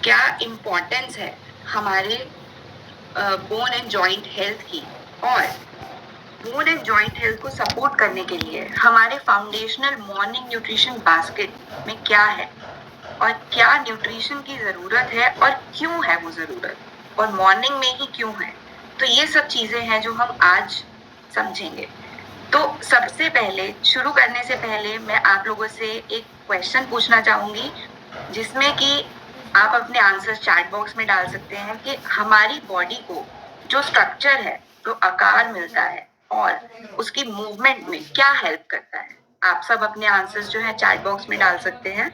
क्या इम्पोर्टेंस है हमारे बोन एंड जॉइंट हेल्थ की, और बोन एंड जॉइंट हेल्थ को सपोर्ट करने के लिए हमारे फाउंडेशनल मॉर्निंग न्यूट्रिशन बास्केट में क्या है, और क्या न्यूट्रिशन की जरूरत है और क्यों है वो जरूरत, और मॉर्निंग में ही क्यों है। तो ये सब चीजें हैं जो हम आज समझेंगे। तो सबसे पहले शुरू करने से पहले मैं आप लोगों से एक क्वेश्चन पूछना चाहूंगी, जिसमें कि आप अपने आंसर चैट बॉक्स में डाल सकते हैं कि हमारी बॉडी को जो स्ट्रक्चर है, जो आकार मिलता है और उसकी मूवमेंट में क्या हेल्प करता है। आप सब अपने आंसर्स जो है चैट बॉक्स में डाल सकते हैं।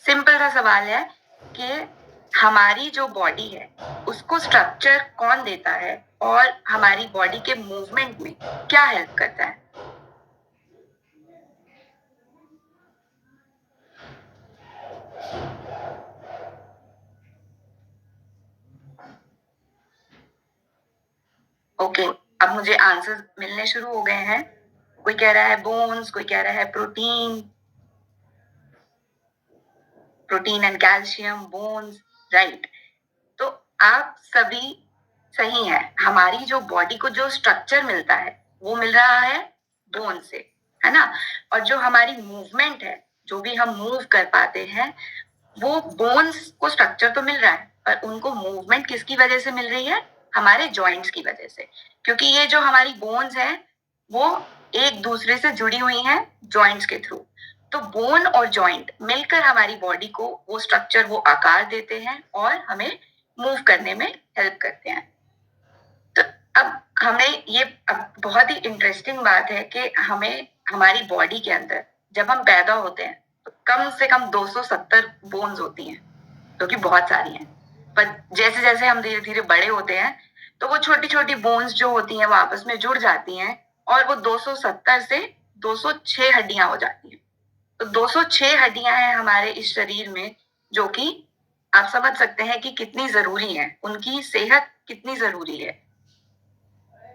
सिंपल सा सवाल है कि हमारी जो बॉडी है उसको स्ट्रक्चर कौन देता है और हमारी बॉडी के मूवमेंट में क्या हेल्प करता है। ओके, अब मुझे आंसर मिलने शुरू हो गए हैं। कोई कह रहा है बोन्स, कोई कह रहा है protein, protein and calcium, bones, right. तो आप सभी सही हैं। हमारी जो बॉडी को जो स्ट्रक्चर मिलता है वो मिल रहा है बोन से, है ना। और जो हमारी मूवमेंट है, जो भी हम मूव कर पाते हैं, वो बोन्स को स्ट्रक्चर तो मिल रहा है, पर उनको मूवमेंट किसकी वजह से मिल रही है, हमारे जॉइंट्स की वजह से। क्योंकि ये जो हमारी बोन्स है वो एक दूसरे से जुड़ी हुई हैं जॉइंट्स के थ्रू। तो बोन और जॉइंट मिलकर हमारी बॉडी को वो स्ट्रक्चर, वो आकार देते हैं और हमें मूव करने में हेल्प करते हैं। तो अब हमें ये, अब बहुत ही इंटरेस्टिंग बात है कि हमें हमारी बॉडी के अंदर जब हम पैदा होते हैं तो कम से कम 270 बोन्स होती हैं, जो कि बहुत सारी हैं। पर जैसे जैसे हम धीरे धीरे बड़े होते हैं तो वो छोटी छोटी बोन्स जो होती हैं वो आपस में जुड़ जाती हैं और वो 270 से 206 हड्डियां हो जाती हैं। तो 206 हड्डियां हैं हमारे इस शरीर में, जो कि आप समझ सकते हैं कि कितनी जरूरी है, उनकी सेहत कितनी जरूरी है।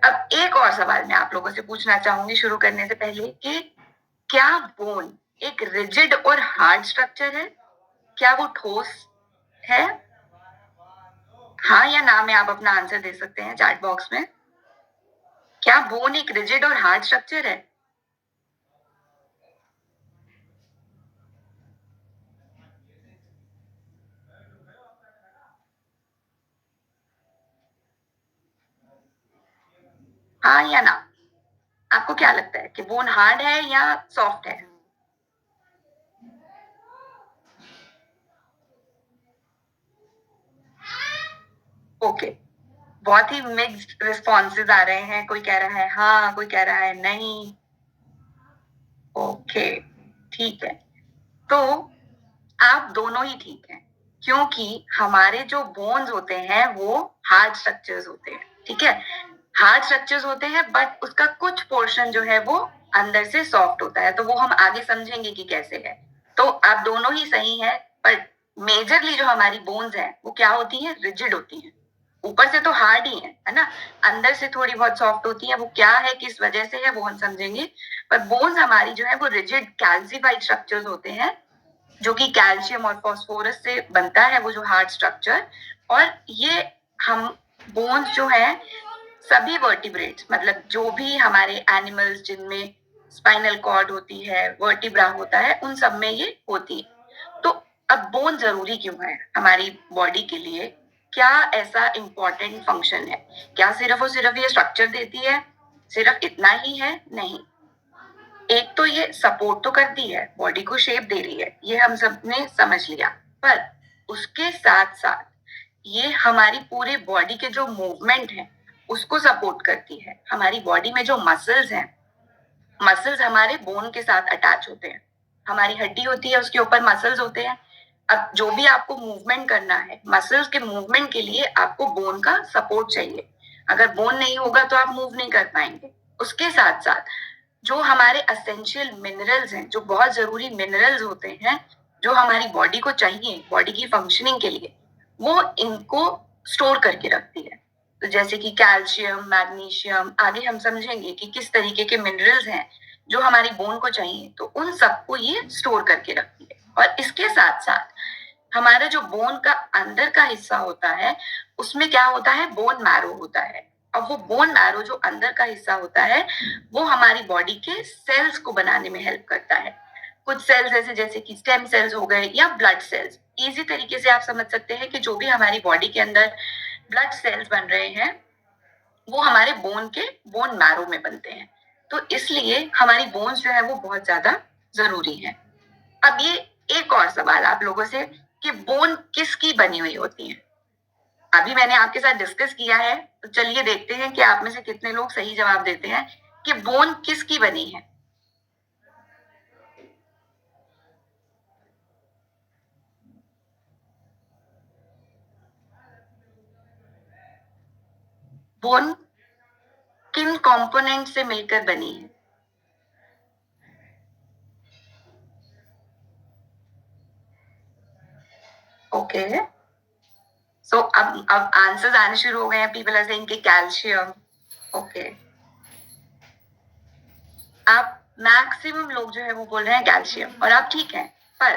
अब एक और सवाल मैं आप लोगों से पूछना चाहूंगी शुरू करने से पहले कि क्या बोन एक रिजिड और हार्ड स्ट्रक्चर है? क्या वो ठोस है? हाँ या ना में आप अपना आंसर दे सकते हैं चैट बॉक्स में। क्या बोन एक रिजिड और हार्ड स्ट्रक्चर है? हाँ या ना, आपको क्या लगता है कि बोन हार्ड है या सॉफ्ट है? ओके, बहुत ही मिक्स्ड रिस्पॉन्सेज आ रहे हैं। कोई कह रहा है हाँ, कोई कह रहा है नहीं। ओके, ठीक है। तो आप दोनों ही ठीक हैं, क्योंकि हमारे जो बोन्स होते हैं वो हार्ड स्ट्रक्चर्स होते हैं। ठीक है, हार्ड स्ट्रक्चर्स होते हैं, बट उसका कुछ पोर्शन जो है वो अंदर से सॉफ्ट होता है। तो वो हम आगे समझेंगे कि कैसे है। तो आप दोनों ही सही हैं, पर मेजरली जो हमारी बोन्स हैं वो क्या होती हैं, रिजिड होती हैं। ऊपर से तो हार्ड ही है ना, अंदर से थोड़ी बहुत सॉफ्ट होती है। वो क्या है, किस वजह से है, वो हम समझेंगे। पर बोन्स हमारी जो है वो रिजिड कैल्सिफाइड स्ट्रक्चर्स होते हैं, जो कि कैल्शियम और फास्फोरस से बनता है वो जो हार्ड स्ट्रक्चर। और ये हम बोन्स जो है सभी वर्टिब्रेट्स, मतलब जो भी हमारे एनिमल्स जिनमें स्पाइनल कॉर्ड होती है, वर्टिब्रा होता है, उन सब में ये होती है। तो अब बोन जरूरी क्यों है हमारी बॉडी के लिए? क्या ऐसा इंपॉर्टेंट फंक्शन है? क्या सिर्फ और सिर्फ ये स्ट्रक्चर देती है, सिर्फ इतना ही है? नहीं। एक तो ये सपोर्ट तो करती है, बॉडी को शेप दे रही है, ये हम सब ने समझ लिया। पर उसके साथ साथ ये हमारी पूरी बॉडी के जो मूवमेंट है उसको सपोर्ट करती है। हमारी बॉडी में जो मसल्स हैं, मसल्स हमारे बोन के साथ अटैच होते हैं। हमारी हड्डी होती है, उसके ऊपर मसल्स होते हैं। अब जो भी आपको मूवमेंट करना है, मसल्स के मूवमेंट के लिए आपको बोन का सपोर्ट चाहिए। अगर बोन नहीं होगा तो आप मूव नहीं कर पाएंगे। उसके साथ साथ जो हमारे असेंशियल मिनरल्स हैं, जो बहुत जरूरी मिनरल्स होते हैं, जो हमारी बॉडी को चाहिए बॉडी की फंक्शनिंग के लिए, वो इनको स्टोर करके रखती है। तो जैसे कि कैल्शियम, मैग्नीशियम, आगे हम समझेंगे कि किस तरीके के मिनरल्स हैं जो हमारी बोन को चाहिए, तो उन सबको ये स्टोर करके रखती है। और इसके साथ साथ हमारा जो बोन का अंदर का हिस्सा होता है उसमें क्या होता है, बोन मैरो होता है। अब वो बोन मैरो जो अंदर का हिस्सा होता है वो हमारी बॉडी के सेल्स को बनाने में हेल्प करता है। कुछ सेल्स ऐसे जैसे कि स्टेम सेल्स हो गए या ब्लड सेल्स, इजी तरीके से आप समझ सकते हैं कि जो भी हमारी बॉडी के अंदर ब्लड सेल्स बन रहे हैं वो हमारे बोन के बोन मैरो में बनते हैं। तो इसलिए हमारी बोन्स जो है वो बहुत ज्यादा जरूरी है। अब ये एक और सवाल आप लोगों से कि बोन किसकी बनी हुई होती है। अभी मैंने आपके साथ डिस्कस किया है, तो चलिए देखते हैं कि आप में से कितने लोग सही जवाब देते हैं कि बोन किसकी बनी है। बोन किन कंपोनेंट से मिलकर बनी है? ओके, सो अब आंसर्स आने शुरू हो गए हैं। पीपल आर सेइंग कि कैल्शियम। ओके, आप मैक्सिमम लोग जो है वो बोल रहे हैं कैल्शियम, और आप ठीक है। पर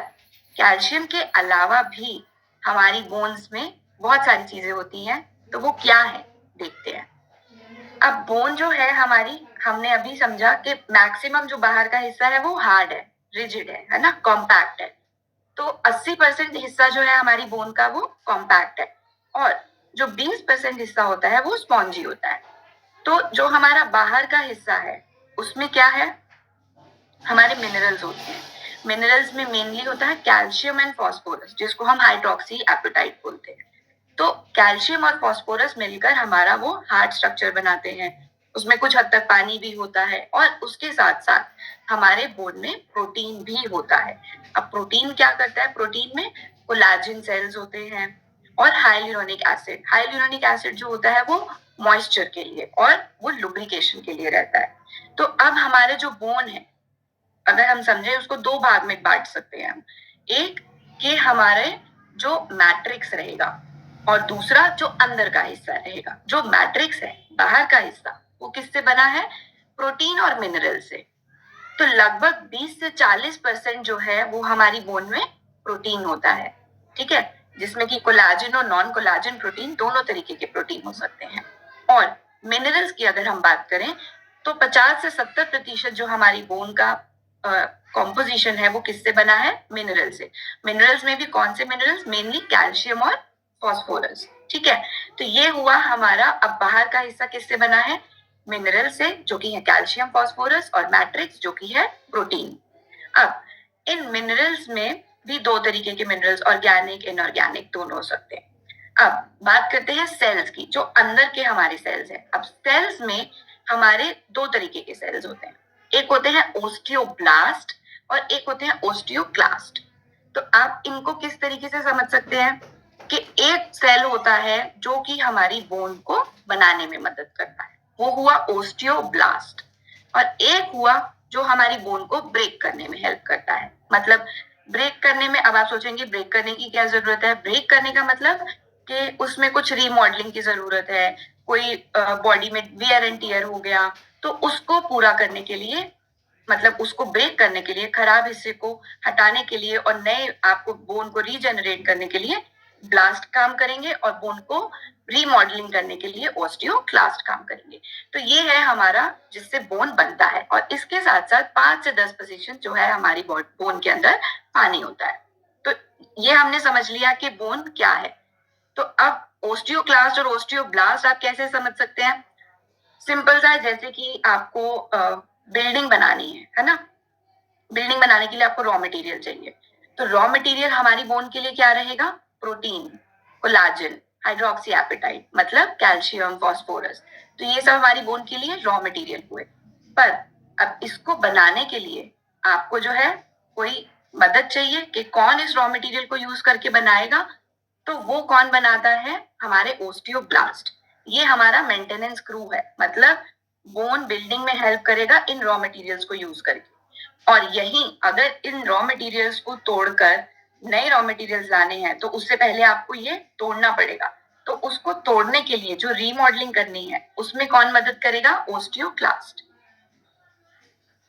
कैल्शियम के अलावा भी हमारी बोन्स में बहुत सारी चीजें होती हैं, तो वो क्या है देखते हैं। अब बोन जो है हमारी, हमने अभी समझा कि मैक्सिमम जो बाहर का हिस्सा है वो हार्ड है, रिजिड है ना, कॉम्पैक्ट है। तो 80% हिस्सा जो है हमारी बोन का वो कॉम्पैक्ट है, और जो 20% हिस्सा होता है वो स्पॉन्जी होता है। तो जो हमारा बाहर का हिस्सा है उसमें क्या है, हमारे मिनरल्स होते हैं। मिनरल्स में मेनली होता है कैल्शियम एंड फॉस्फोरस, जिसको हम हाइड्रोक्सी एपेटाइट बोलते हैं। तो कैल्शियम और फॉस्फोरस मिलकर हमारा वो हार्ड स्ट्रक्चर बनाते हैं। उसमें कुछ हद तक पानी भी होता है, और उसके साथ साथ हमारे बोन में प्रोटीन भी होता है। अब प्रोटीन क्या करता है, प्रोटीन में कोलाजन सेल्स होते हैं और हाइलुरोनिक एसिड। हाइलुरोनिक एसिड जो होता है वो मॉइस्चर के लिए और वो लुब्रिकेशन के लिए रहता है। तो अब हमारे जो बोन है, अगर हम समझे उसको दो भाग में बांट सकते हैं हम। एक कि हमारे जो मैट्रिक्स रहेगा, और दूसरा जो अंदर का हिस्सा रहेगा। जो मैट्रिक्स है, बाहर का हिस्सा, वो किससे बना है, प्रोटीन और मिनरल से। तो लगभग 20 से 40% जो है वो हमारी बोन में प्रोटीन होता है, ठीक है, जिसमें कि कोलाजन और नॉन कोलाजन प्रोटीन, दोनों तरीके के प्रोटीन हो सकते हैं। और मिनरल्स की अगर हम बात करें तो 50 से 70% जो हमारी बोन का कॉम्पोजिशन है वो किससे बना है, मिनरल से। मिनरल्स में भी कौन से मिनरल्स, मेनली कैल्शियम और फॉस्फोरस, ठीक है। तो ये हुआ हमारा, अब बाहर का हिस्सा किससे बना है, मिनरल से, जो कि है कैल्शियम फॉस्फोरस, और मैट्रिक्स जो कि है प्रोटीन। अब इन मिनरल्स में भी दो तरीके के मिनरल्स, ऑर्गेनिक इनऑर्गेनिक दोनों हो सकते हैं। अब बात करते हैं सेल्स की, जो अंदर के हमारे सेल्स हैं। अब सेल्स में हमारे दो तरीके के सेल्स होते हैं, एक होते हैं ओस्टियोब्लास्ट और एक होते हैं ओस्टियोक्लास्ट। तो आप इनको किस तरीके से समझ सकते हैं कि एक सेल होता है जो कि हमारी बोन को बनाने में मदद करता है, वो हुआ ओस्टियोब्लास्ट। और एक हुआ जो हमारी बोन को ब्रेक करने में हेल्प करता है। मतलब ब्रेक करने में, अब आप सोचेंगे ब्रेक करने की क्या जरूरत है। ब्रेक करने का मतलब कि उसमें कुछ रीमॉडलिंग की जरूरत है, कोई बॉडी में वियर एंड टियर हो गया, तो उसको पूरा करने के लिए, मतलब उसको ब्रेक करने के लिए, खराब हिस्से को हटाने के लिए और नए आपको बोन को रीजनरेट करने के लिए ब्लास्ट काम करेंगे, और बोन को रीमॉडलिंग करने के लिए ओस्टियोक्लास्ट काम करेंगे। तो ये है हमारा जिससे बोन बनता है, और इसके साथ साथ 5 से 10% जो है हमारी बोन के अंदर पानी होता है। तो ये हमने समझ लिया कि बोन क्या है। तो अब ओस्टियोक्लास्ट और ओस्टियोब्लास्ट आप कैसे समझ सकते हैं, सिंपल सा है, जैसे कि आपको बिल्डिंग बनानी है ना। बिल्डिंग बनाने के लिए आपको रॉ मटेरियल चाहिए, तो रॉ मटेरियल हमारी बोन के लिए क्या रहेगा, प्रोटीन, कोलाजन, हाइड्रोक्सी एपेटाइट, मतलब कैल्शियम फॉस्फोरस। तो ये सब हमारी बोन के लिए रॉ मटेरियल हुए। पर अब इसको बनाने के लिए आपको जो है कोई मदद चाहिए कि कौन इस रॉ मटेरियल को यूज करके बनाएगा। तो वो कौन बनाता है, हमारे ओस्टियोब्लास्ट। ये हमारा मेंटेनेंस क्रू है, मतलब बोन बिल्डिंग में हेल्प करेगा इन रॉ मटेरियल्स को यूज करके। और यही अगर इन रॉ मटेरियल्स को तोड़कर नए रॉ मटेरियल्स लाने हैं तो उससे पहले आपको ये तोड़ना पड़ेगा। तो उसको तोड़ने के लिए जो रीमॉडलिंग करनी है उसमें कौन मदद करेगा, ओस्टियोक्लास्ट,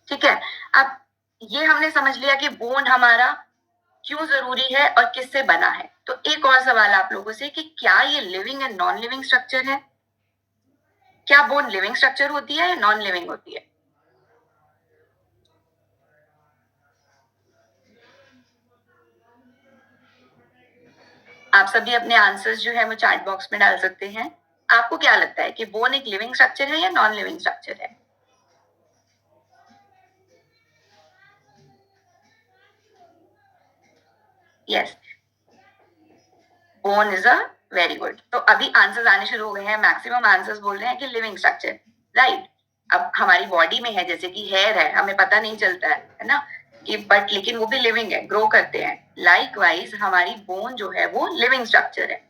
ठीक है। अब ये हमने समझ लिया कि बोन हमारा क्यों जरूरी है और किससे बना है। तो एक और सवाल आप लोगों से कि क्या ये living and non living structure है? क्या बोन लिविंग स्ट्रक्चर होती है या नॉन लिविंग होती है? आप सभी अपने आंसर्स जो है वो चैट बॉक्स में डाल सकते हैं। आपको क्या लगता है कि बोन एक लिविंग स्ट्रक्चर है या नॉन लिविंग स्ट्रक्चर है? Yes, bone is a very good. तो अभी आंसर्स आने शुरू हो गए हैं, मैक्सिमम आंसर्स बोल रहे हैं कि लिविंग स्ट्रक्चर, राइट। अब हमारी बॉडी में है, जैसे कि हेयर है, हमें पता नहीं चलता है ना, कि बट लेकिन वो भी लिविंग है, ग्रो करते हैं। लाइकवाइज हमारी बोन जो है वो लिविंग स्ट्रक्चर है।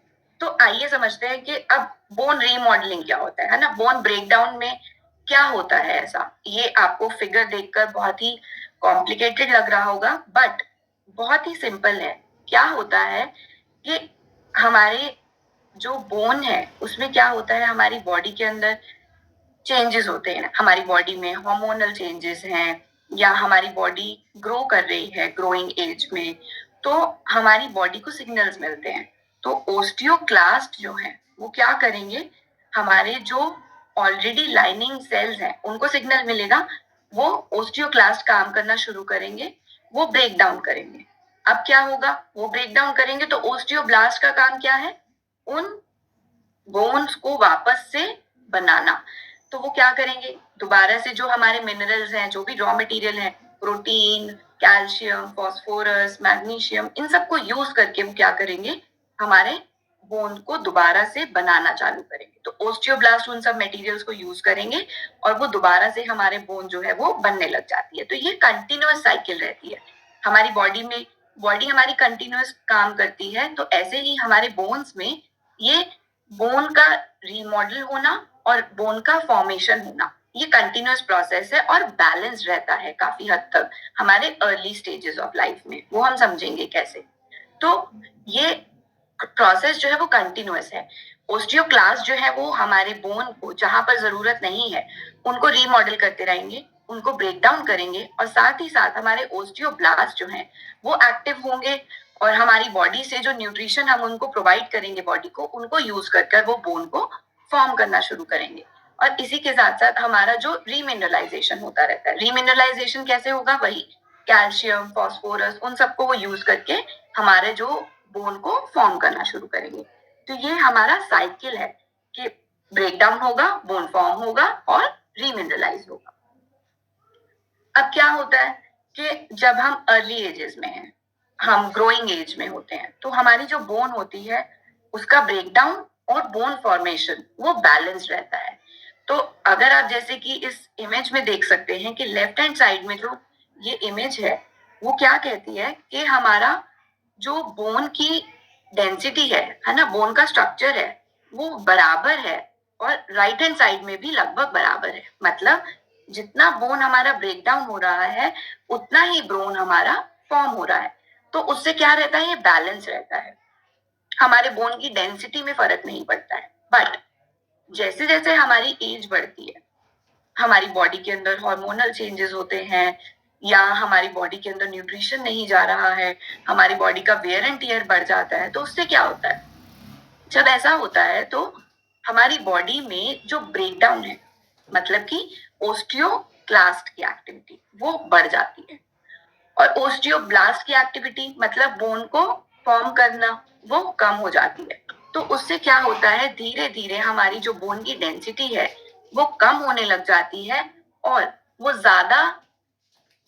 तो आइए समझते हैं कि अब बोन रीमॉडलिंग क्या होता है ना, बोन ब्रेकडाउन में क्या होता है। ऐसा ये आपको फिगर देखकर बहुत ही कॉम्प्लिकेटेड लग रहा होगा, बट बहुत ही सिंपल है। क्या होता है कि हमारे जो बोन है उसमें क्या होता है, हमारी बॉडी के अंदर चेंजेस होते हैं। हमारी बॉडी में हार्मोनल चेंजेस हैं, या हमारी बॉडी ग्रो कर रही है ग्रोइंग एज में, तो हमारी बॉडी को सिग्नल्स मिलते हैं। तो ओस्टियोक्लास्ट जो है वो क्या करेंगे, हमारे जो ऑलरेडी लाइनिंग सेल्स हैं उनको सिग्नल मिलेगा, वो ओस्टियोक्लास्ट काम करना शुरू करेंगे, वो ब्रेक डाउन करेंगे। अब क्या होगा, वो ब्रेक डाउन करेंगे तो ओस्टियोब्लास्ट का काम क्या है, उन बोन्स को वापस से बनाना। तो वो क्या करेंगे, दोबारा से जो हमारे मिनरल्स हैं, जो भी रॉ मटेरियल है, प्रोटीन, कैल्शियम, फास्फोरस, मैग्नीशियम, इन सबको यूज करके वो क्या करेंगे, हमारे बोन को दोबारा से बनाना चालू करेंगे। तो ओस्टियोब्लास्ट उन सब मटेरियल्स को यूज करेंगे और वो दोबारा से हमारे बोन जो है वो बनने लग जाती है। तो ये कंटिन्यूअस साइकिल रहती है हमारी बॉडी में। बॉडी हमारी कंटिन्यूअस काम करती है, तो ऐसे ही हमारे बोन्स में ये बोन का रीमॉडल होना और बोन का फॉर्मेशन होना, ये कंटिन्यूअस प्रोसेस है और बैलेंस रहता है काफी हद तक हमारे अर्ली स्टेजेस ऑफ लाइफ में। वो हम समझेंगे कैसे। तो ये प्रोसेस जो है वो कंटिन्यूअस है। ओस्टियोक्लास्ट जो है वो हमारे बोन को जहां पर जरूरत नहीं है उनको रीमॉडल करते रहेंगे, उनको ब्रेक डाउन करेंगे, और साथ ही साथ हमारे ओस्टियोब्लास्ट जो है वो एक्टिव होंगे और हमारी बॉडी से जो न्यूट्रिशन हम उनको प्रोवाइड करेंगे बॉडी को, उनको यूज कर वो बोन को फॉर्म करना शुरू करेंगे। और इसी के साथ साथ हमारा जो रीमिनरलाइजेशन होता रहता है। रीमिनरलाइजेशन कैसे होगा, वही कैल्शियम, फास्फोरस, उन सबको वो यूज करके हमारे जो बोन को फॉर्म करना शुरू करेंगे। तो ये हमारा साइकिल है कि ब्रेकडाउन होगा, बोन फॉर्म होगा और रीमिनरलाइज होगा। अब क्या होता है कि जब हम अर्ली एजेस में हैं, हम ग्रोइंग एज में होते हैं, तो हमारी जो बोन होती है उसका ब्रेकडाउन और बोन फॉर्मेशन वो बैलेंस रहता है। तो अगर आप जैसे कि इस इमेज में देख सकते हैं कि लेफ्ट हैंड साइड में जो ये इमेज है वो क्या कहती है कि हमारा जो बोन की डेंसिटी है ना, बोन का स्ट्रक्चर है वो बराबर है, और राइट हैंड साइड में भी लगभग बराबर है। मतलब जितना बोन हमारा ब्रेक डाउन हो रहा है उतना ही बोन हमारा फॉर्म हो रहा है। तो उससे क्या रहता है, ये बैलेंस रहता है, हमारे बोन की डेंसिटी में फर्क नहीं पड़ता है। बट जैसे जैसे हमारी एज बढ़ती है, हमारी बॉडी के अंदर हार्मोनल चेंजेस होते हैं, या हमारी बॉडी के अंदर न्यूट्रिशन नहीं जा रहा है, हमारी बॉडी का वेयर एंड टीयर बढ़ जाता है, तो उससे क्या होता है, जब ऐसा होता है तो हमारी बॉडी में जो ब्रेकडाउन है, मतलब कि ओस्टियोक्लास्ट की एक्टिविटी वो बढ़ जाती है, और ओस्टियोब्लास्ट की एक्टिविटी मतलब बोन को फॉर्म करना वो कम हो जाती है। तो उससे क्या होता है, धीरे धीरे हमारी जो बोन की डेंसिटी है वो कम होने लग जाती है, और वो ज्यादा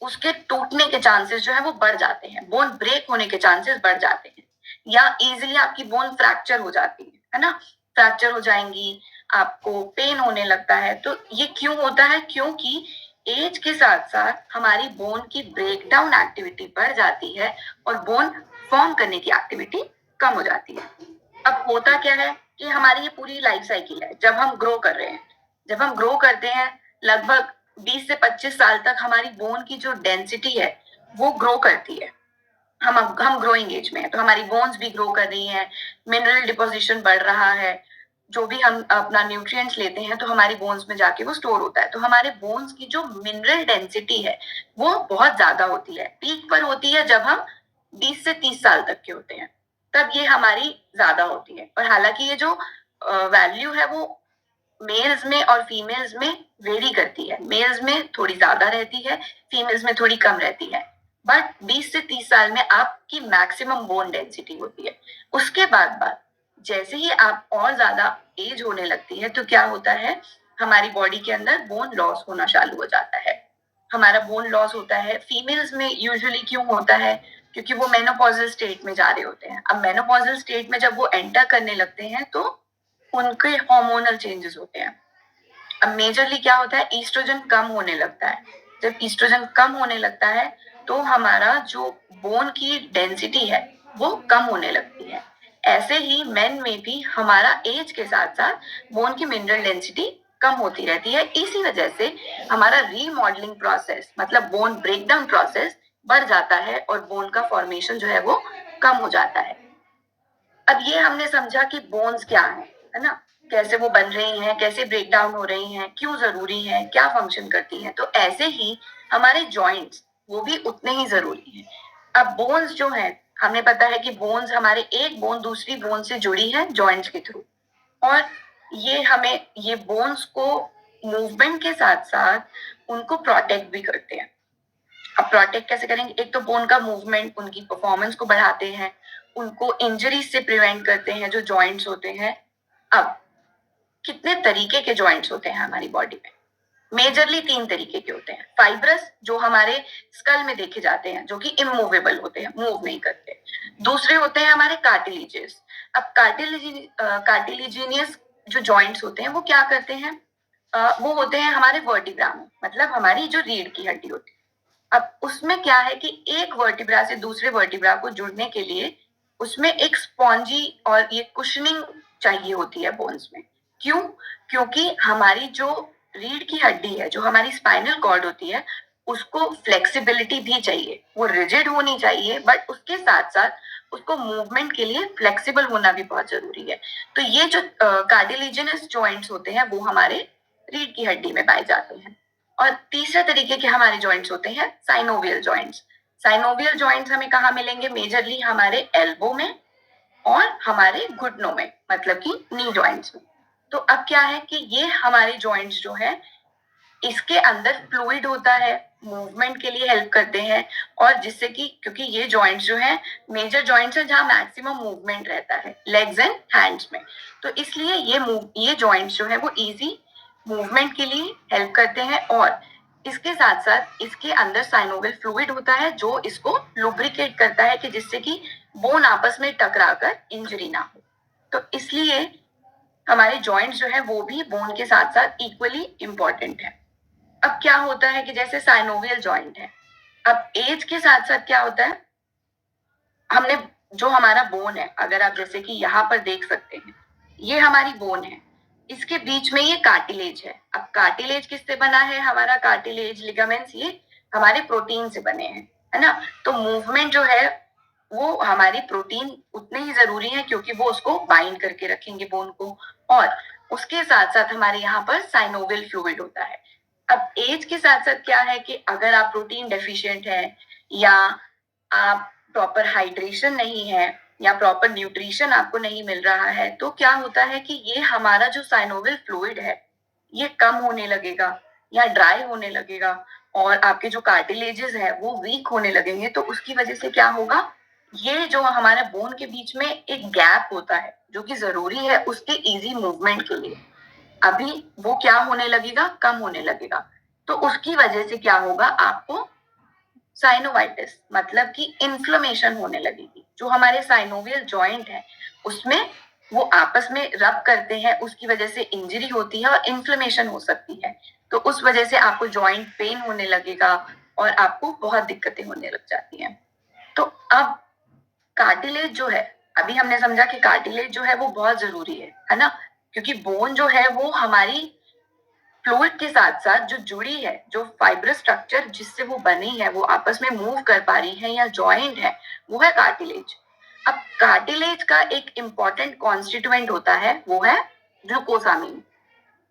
उसके टूटने के चांसेस जो है वो बढ़ जाते हैं, बोन ब्रेक होने के चांसेस बढ़ जाते हैं, या इजीली आपकी बोन फ्रैक्चर हो जाती है ना, फ्रैक्चर हो जाएंगी, आपको पेन होने लगता है। तो ये क्यों होता है, क्योंकि एज के साथ साथ हमारी बोन की ब्रेकडाउन एक्टिविटी बढ़ जाती है और बोन फॉर्म करने की एक्टिविटी कम हो जाती है। अब होता क्या है कि हमारी ये पूरी लाइफ साइकिल है, जब हम ग्रो कर रहे हैं, जब हम ग्रो करते हैं लगभग 20 से 25 साल तक हमारी बोन की जो डेंसिटी है वो ग्रो करती है। हम ग्रोइंग एज में है तो हमारी बोन्स भी ग्रो कर रही हैं, मिनरल डिपोजिशन बढ़ रहा है, जो भी हम अपना न्यूट्रिएंट्स लेते हैं तो हमारी बोन्स में जाके वो स्टोर होता है। तो हमारे बोन्स की जो मिनरल डेंसिटी है वो बहुत ज्यादा होती है, पीक पर होती है जब हम 20 से 30 साल तक के होते हैं, तब ये हमारी ज्यादा होती है। और हालांकि ये जो वैल्यू है वो मेल्स में और फीमेल्स में वेरी करती है, मेल्स में थोड़ी ज्यादा रहती है, फीमेल्स में थोड़ी कम रहती है, बट 20 से 30 साल में आपकी मैक्सिमम बोन डेंसिटी होती है। उसके बाद जैसे ही आप और ज्यादा एज होने लगती है तो क्या होता है, हमारी बॉडी के अंदर बोन लॉस होना चालू हो जाता है। हमारा बोन लॉस होता है फीमेल्स में यूजुअली, क्यों होता है, क्योंकि वो मेनोपॉजल स्टेट में जा रहे होते हैं। अब मेनोपॉजल स्टेट में जब वो एंटर करने लगते हैं तो उनके हार्मोनल चेंजेस होते हैं। अब मेजरली क्या होता है, ईस्ट्रोजन कम होने लगता है। जब ईस्ट्रोजन कम होने लगता है तो हमारा जो बोन की डेंसिटी है वो कम होने लगती है। ऐसे ही मेन में भी हमारा एज के साथ साथ बोन की मिनरल डेंसिटी कम होती रहती है। इसी वजह से हमारा रीमॉडलिंग प्रोसेस, मतलब बोन ब्रेकडाउन प्रोसेस बढ़ जाता है और बोन का फॉर्मेशन जो है वो कम हो जाता है। अब ये हमने समझा कि बोन्स क्या है ना, कैसे वो बन रही हैं, कैसे ब्रेक डाउन हो रही हैं, क्यों जरूरी है, क्या फंक्शन करती हैं। तो ऐसे ही हमारे जॉइंट्स वो भी उतने ही जरूरी हैं। अब बोन्स जो है, हमें पता है कि बोन्स, हमारे एक बोन दूसरी बोन से जुड़ी है जॉइंट्स के थ्रू, और ये बोन्स को मूवमेंट के साथ साथ उनको प्रोटेक्ट भी करते हैं। अब प्रोटेक्ट कैसे करेंगे, एक तो बोन का मूवमेंट उनकी परफॉर्मेंस को बढ़ाते हैं, उनको इंजरीज से प्रिवेंट करते हैं जो जॉइंट्स होते हैं। अब कितने तरीके के जॉइंट्स होते हैं हमारी बॉडी में, मेजरली 3 तरीके के होते हैं। फाइब्रस, जो हमारे स्कल में देखे जाते हैं, जो कि इमूवेबल होते हैं, मूव नहीं करते। दूसरे होते हैं हमारे कार्टिलेजेस। अब कार्टिलिजिनियस जो जॉइंट्स होते हैं वो क्या करते हैं, वो होते हैं हमारे वर्टिब्रा में, मतलब हमारी जो रीढ़ की हड्डी होती है। अब उसमें क्या है कि एक वर्टिब्रा से दूसरे वर्टिब्रा को जुड़ने के लिए उसमें एक स्पॉन्जी और ये कुशनिंग चाहिए होती है बोन्स में। क्यों, क्योंकि हमारी जो रीढ़ की हड्डी है, जो हमारी स्पाइनल कॉर्ड होती है, उसको फ्लेक्सिबिलिटी भी चाहिए। वो रिजिड होनी चाहिए, बट उसके साथ साथ उसको मूवमेंट के लिए फ्लेक्सिबल होना भी बहुत जरूरी है। तो ये जो कार्टिलेजिनस जॉइंट्स होते हैं वो हमारे रीढ़ की हड्डी में पाए जाते हैं। और तीसरे तरीके के हमारे जॉइंट्स होते हैं साइनोवियल जॉइंट्स। साइनोवियल जॉइंट्स हमें कहाँ मिलेंगे, मेजरली हमारे एल्बो में और हमारे घुटनों में, मतलब कि नी जॉइंट्स में। तो अब क्या है कि ये हमारे जॉइंट्स जो है, इसके अंदर फ्लूइड होता है, मूवमेंट के लिए हेल्प करते हैं, और जिससे कि, क्योंकि ये जॉइंट्स जो है मेजर जॉइंट्स है जहां मैक्सिमम मूवमेंट रहता है, लेग्स एंड हैंड्स में, तो इसलिए ये जॉइंट्स जो है वो इजी मूवमेंट के लिए हेल्प करते हैं। और इसके साथ साथ इसके अंदर साइनोवियल फ्लूइड होता है जो इसको लुब्रिकेट करता है, कि जिससे कि बोन आपस में टकराकर इंजरी ना हो। तो इसलिए हमारे जॉइंट्स जो है वो भी बोन के साथ साथ इक्वली इंपॉर्टेंट है। अब क्या होता है कि जैसे साइनोवियल जॉइंट है, अब एज के साथ साथ क्या होता है, हमने जो हमारा बोन है, अगर आप जैसे कि यहाँ पर देख सकते हैं, ये हमारी बोन है, इसके बीच में ये कार्टिलेज है। अब कार्टिलेज किससे बना है, हमारा कार्टिलेज लिगामेंट्स ये हमारे प्रोटीन से बने हैं, है ना। तो मूवमेंट जो है वो हमारी प्रोटीन उतने ही जरूरी है, क्योंकि वो उसको बाइंड करके रखेंगे बोन को। और उसके साथ साथ हमारे यहाँ पर साइनोवियल फ्लूइड होता है। अब एज के साथ साथ क्या है कि अगर आप प्रोटीन डेफिशिएंट है, या आप प्रॉपर हाइड्रेशन नहीं है, या प्रॉपर न्यूट्रिशन आपको नहीं मिल रहा है, तो क्या होता है कि ये हमारा जो साइनोवियल फ्लूइड है ये कम होने लगेगा या ड्राई होने लगेगा, और आपके जो कार्टिलेजेस है वो वीक होने लगेंगे। तो उसकी वजह से क्या होगा, ये जो हमारे बोन के बीच में एक गैप होता है जो कि जरूरी है उसके इजी मूवमेंट के लिए, अभी वो क्या होने लगेगा, कम होने लगेगा। तो उसकी वजह से क्या होगा, आपको साइनोवाइटिस, मतलब कि इन्फ्लेमेशन होने लगेगी। जो हमारे साइनोवियल जॉइंट है उसमें वो आपस में रब करते हैं, उसकी वजह से इंजरी होती है और इन्फ्लेमेशन हो सकती है। तो उस वजह से आपको जॉइंट पेन होने लगेगा और आपको बहुत दिक्कतें होने लग जाती हैं। तो अब कार्टिलेज जो है, अभी हमने समझा कि कार्टिलेज जो है वो बहुत जरूरी है ना, क्योंकि बोन जो है वो हमारी फ्लूइड के साथ साथ जो जुड़ी है, जो फाइब्रस स्ट्रक्चर जिससे वो बनी है, वो आपस में मूव कर पा रही है, या जॉइंट है, वो है कार्टिलेज। अब कार्टिलेज का एक इंपॉर्टेंट कॉन्स्टिट्यूएंट होता है, वो है ग्लूकोसामीन।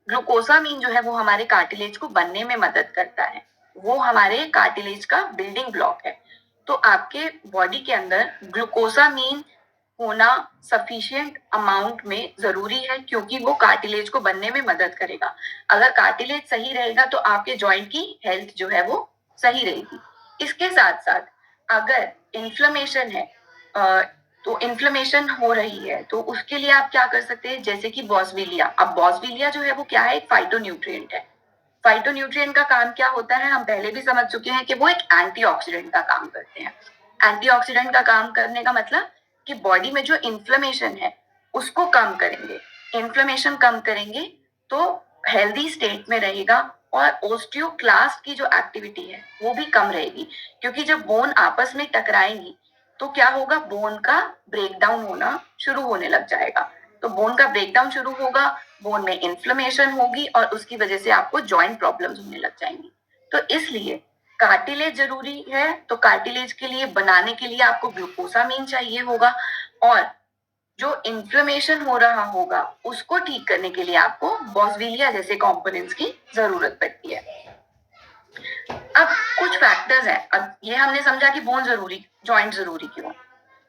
ग्लूकोसामीन जो है वो हमारे कार्टिलेज को बनने में मदद करता है, वो हमारे कार्टिलेज का बिल्डिंग ब्लॉक है। तो आपके बॉडी के अंदर ग्लूकोसामीन होना सफिशिएंट अमाउंट में जरूरी है, क्योंकि वो कार्टिलेज को बनने में मदद करेगा। अगर कार्टिलेज सही रहेगा तो आपके जॉइंट की हेल्थ जो है वो सही रहेगी। इसके साथ साथ अगर इन्फ्लेमेशन है, तो इन्फ्लेमेशन हो रही है, तो उसके लिए आप क्या कर सकते हैं, जैसे कि बॉसविलिया। अब बॉसविलिया जो है वो क्या है, एक फाइटोन्यूट्रिएंट है। फाइटोन्यूट्रिएंट का काम क्या होता है, हम पहले भी समझ चुके हैं कि वो एक एंटीऑक्सीडेंट का काम करते हैं। एंटीऑक्सीडेंट का काम करने का मतलब कि बॉडी में जो इन्फ्लेमेशन है उसको कम करेंगे। इन्फ्लेमेशन कम करेंगे तो हेल्दी स्टेट में रहेगा, और ओस्टियोक्लास्ट की जो एक्टिविटी है वो भी कम रहेगी, क्योंकि जब बोन आपस में टकराएंगी तो क्या होगा, बोन का ब्रेकडाउन होना शुरू होने लग जाएगा। तो बोन का ब्रेकडाउन शुरू होगा, बोन में इन्फ्लेमेशन होगी, और उसकी वजह से आपको जॉइंट प्रॉब्लम्स होने लग जाएंगी। तो इसलिए कार्टिलेज जरूरी है, तो कार्टिलेज के लिए बनाने के लिए आपको ग्लूकोसामीन चाहिए होगा, और जो इन्फ्लेमेशन हो रहा होगा उसको ठीक करने के लिए आपको बॉसविलिया जैसे कंपोनेंट्स की जरूरत पड़ती है। अब कुछ फैक्टर्स हैं, अब ये हमने समझा कि बोन जरूरी, जॉइंट जरूरी क्यों,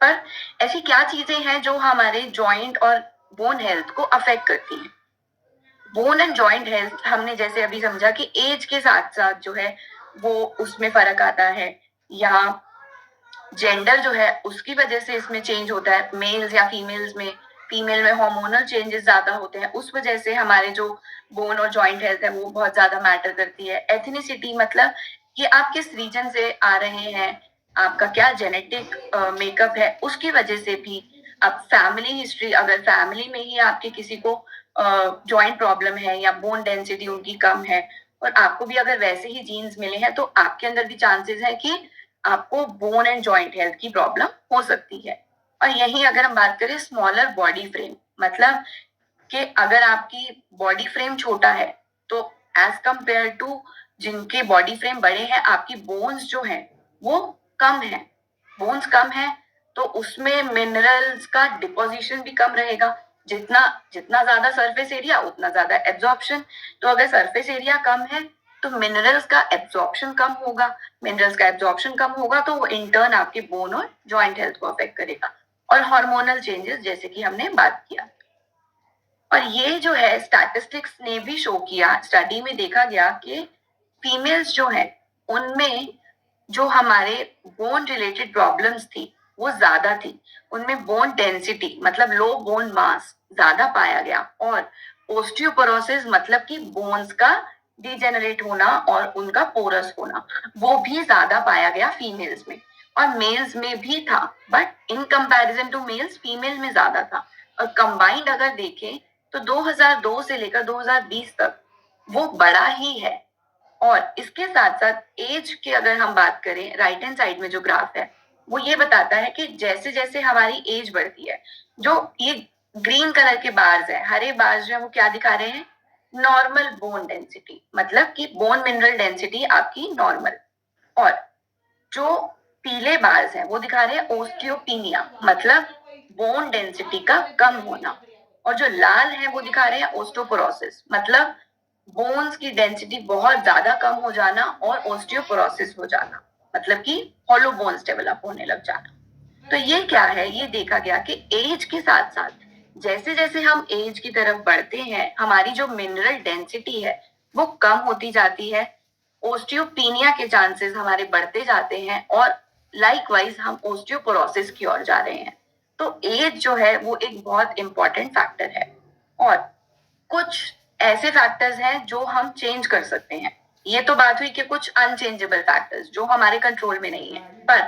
पर ऐसी क्या चीजें हैं जो हमारे जॉइंट और बोन हेल्थ को अफेक्ट करती हैं। बोन एंड जॉइंट हेल्थ हमने जैसे अभी समझा कि एज के साथ साथ जो है वो उसमें फर्क आता है, या जेंडर जो है उसकी वजह से इसमें चेंज होता है, मेल्स या फीमेल्स में, फीमेल में हार्मोनल चेंजेस ज्यादा होते हैं, उस वजह से हमारे जो बोन और जॉइंट हेल्थ है वो बहुत ज्यादा मैटर करती है। एथनिसिटी मतलब कि आप किस रीजन से आ रहे हैं, आपका क्या जेनेटिक मेकअप है, उसकी वजह से भी। अब फैमिली हिस्ट्री, अगर फैमिली में ही आपके किसी को जॉइंट प्रॉब्लम है या बोन डेंसिटी उनकी कम है, और आपको भी अगर वैसे ही जीन्स मिले हैं, तो आपके अंदर भी चांसेस है कि आपको बोन एंड जॉइंट हेल्थ की प्रॉब्लम हो सकती है। और यही अगर हम बात करें स्मॉलर बॉडी फ्रेम, मतलब कि अगर आपकी बॉडी फ्रेम छोटा है तो एज कंपेयर टू जिनके बॉडी फ्रेम बड़े हैं, आपकी बोन्स जो हैं वो कम है, बोन्स कम है, तो उसमें मिनरल्स का डिपोजिशन भी कम रहेगा। जितना जितना ज्यादा सरफेस एरिया उतना ज्यादा एब्जॉर्प्शन। तो अगर सरफेस एरिया कम है तो मिनरल्स का एब्जॉर्प्शन कम होगा, मिनरल्स का एब्जॉर्प्शन कम होगा तो वो इन टर्न आपके बोन और जॉइंट हेल्थ को अफेक्ट करेगा। और हार्मोनल चेंजेस जैसे कि हमने बात किया, और ये जो है स्टैटिस्टिक्स ने भी शो किया, स्टडी में देखा गया कि फीमेल्स जो है उनमें जो हमारे बोन रिलेटेड प्रॉब्लम्स थी वो ज्यादा थी। उनमें बोन डेंसिटी मतलब लो बोन मास ज्यादा पाया गया, और ओस्टियोपोरोसिस मतलब कि बोन्स का डिजेनरेट होना और उनका पोरस होना वो भी ज्यादा पाया गया फीमेल्स में। और मेल्स में भी था, but in comparison to males female में ज्यादा था। और कंबाइंड अगर देखें तो 2002 से लेकर 2020 तक वो बड़ा ही है। और इसके साथ साथ एज की अगर हम बात करें, राइट हैंड साइड में जो ग्राफ है वो ये बताता है कि जैसे जैसे हमारी एज बढ़ती है, जो ये ग्रीन कलर के बार्स है, हरे बार्स जो है वो क्या दिखा रहे हैं, नॉर्मल बोन डेंसिटी, मतलब कि बोन मिनरल डेंसिटी आपकी नॉर्मल। और जो पीले बार्स हैं वो दिखा रहे हैं ओस्टियोपीनिया, मतलब बोन डेंसिटी का कम होना। और जो लाल है वो दिखा रहे हैं ओस्टोपोरोसिस, मतलब बोन्स की डेंसिटी बहुत ज्यादा कम हो जाना और ओस्टियोपोरोसिस हो जाना, मतलब कि हॉलो बोन्स डेवलप होने लग जाना। तो ये क्या है, ये देखा गया कि एज के साथ साथ जैसे जैसे हम एज की तरफ बढ़ते हैं हमारी जो मिनरल डेंसिटी है वो कम होती जाती है, ओस्टियोपीनिया के चांसेस हमारे बढ़ते जाते हैं, और लाइकवाइज हम ओस्टियोपोरोसिस की ओर जा रहे हैं। तो एज जो है वो एक बहुत इंपॉर्टेंट फैक्टर है। और कुछ ऐसे फैक्टर्स हैं जो हम चेंज कर सकते हैं। ये तो बात हुई कि कुछ अनचेंजेबल फैक्टर्स जो हमारे कंट्रोल में नहीं है, पर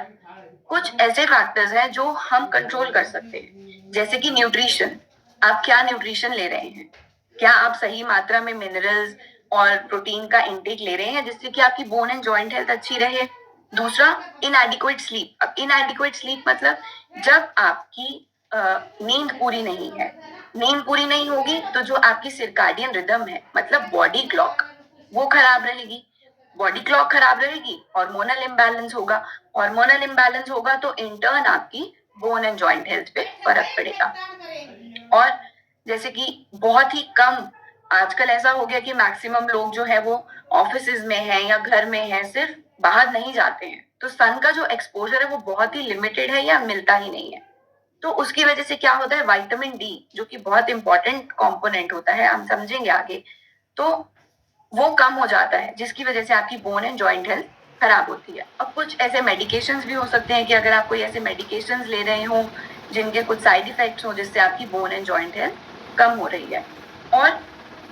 कुछ ऐसे फैक्टर्स हैं जो हम कंट्रोल कर सकते हैं, जैसे कि न्यूट्रिशन। आप क्या न्यूट्रिशन ले रहे हैं, क्या आप सही मात्रा में मिनरल्स और प्रोटीन का इंटेक ले रहे हैं जिससे कि आपकी बोन एंड जॉइंट हेल्थ अच्छी रहे। दूसरा, इनएडिक्वेट स्लीप। अब इनएडिक्वेट स्लीप मतलब जब आपकी नींद पूरी नहीं है, नींद पूरी नहीं होगी तो जो आपकी सिरकाडियन रिदम है मतलब बॉडी क्लॉक वो खराब रहेगी। बॉडी क्लॉक खराब रहेगी, हार्मोनल इम्बैलेंस होगा, हार्मोनल इम्बैलेंस होगा तो इन टर्न आपकी बोन एंड जॉइंट हेल्थ पे फर्क पड़ेगा। और जैसे कि बहुत ही कम, आजकल ऐसा हो गया कि मैक्सिमम लोग जो है वो ऑफिस में हैं या घर में हैं, सिर्फ बाहर नहीं जाते हैं। तो सन का जो एक्सपोजर है वो बहुत ही लिमिटेड है या मिलता ही नहीं है। तो उसकी वजह से क्या होता है, विटामिन डी जो कि बहुत इंपॉर्टेंट कंपोनेंट होता है, हम समझेंगे आगे, तो वो कम हो जाता है, जिसकी वजह से आपकी बोन एंड जॉइंट हेल्थ खराब होती है। अब कुछ ऐसे मेडिकेशंस भी हो सकते हैं कि अगर आप कोई ऐसे मेडिकेशंस ले रहे हो जिनके कुछ साइड इफेक्ट्स हो जिससे आपकी बोन एंड जॉइंट हेल्थ कम हो रही है। और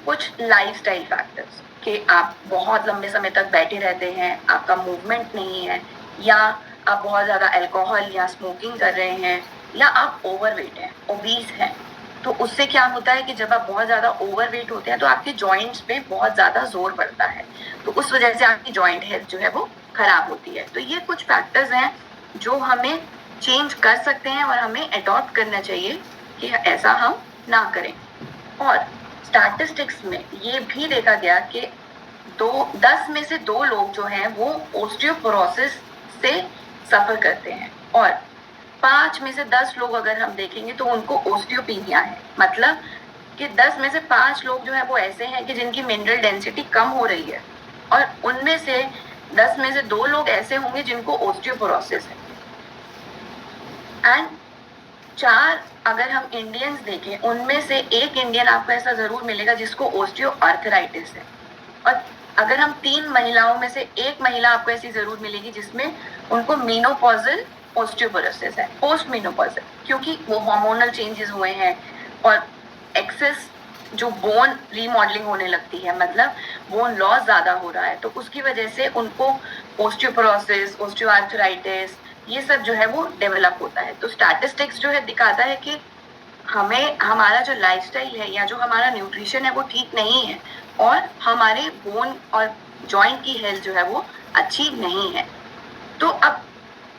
कुछ लाइफस्टाइल फैक्टर्स कि आप बहुत लंबे समय तक बैठे रहते हैं, आपका मूवमेंट नहीं है, या आप बहुत ज्यादा अल्कोहल या स्मोकिंग कर रहे हैं, या आप ओवरवेट हैं, ओबीस हैं, तो उससे क्या होता है कि जब आप बहुत ज्यादा ओवरवेट होते हैं तो आपके जॉइंट्स पे बहुत ज्यादा जोर पड़ता है, तो उस वजह से आपकी जॉइंट हेल्थ जो है वो खराब होती है। तो ये कुछ फैक्टर्स हैं जो हमें चेंज कर सकते हैं और हमें अडॉप्ट करना चाहिए कि ऐसा हम ना करें। और स्टैटिस्टिक्स में ये भी देखा गया कि 10 में से 2 लोग जो हैं वो ओस्टियोपोरोसिस से सफर करते हैं, और 5 में से 10 लोग अगर हम देखेंगे तो उनको ओस्टियोपीनिया है। मतलब कि 10 में से 5 लोग जो है वो ऐसे हैं कि जिनकी मिनरल डेंसिटी कम हो रही है, और उनमें से 10 में से 2 लोग ऐसे होंगे जिनको ओस्टियोपोरोसिस है। एंड 4 अगर हम इंडियंस देखें, उनमें से एक इंडियन आपको ऐसा जरूर मिलेगा जिसको ओस्टियोआर्थराइटिस है। और अगर हम 3 महिलाओं में से एक महिला आपको ऐसी जरूर मिलेगी जिसमें उनको मेनोपॉजल ओस्टियोपोरोसिस है, पोस्ट मेनोपॉजल, क्योंकि वो हार्मोनल चेंजेस हुए हैं और एक्सेस जो बोन रीमॉडलिंग होने लगती है, मतलब बोन लॉस ज्यादा हो रहा है, तो उसकी वजह से उनको ओस्टियोपोरोसिस, ओस्टियोआर्थराइटिस, ये सब जो है वो डेवलप होता है। तो स्टैटिस्टिक्स जो है दिखाता है कि हमें हमारा जो लाइफस्टाइल है या जो हमारा न्यूट्रिशन है वो ठीक नहीं है, और हमारे बोन और जॉइंट की हेल्थ जो है वो अच्छी नहीं है। तो अब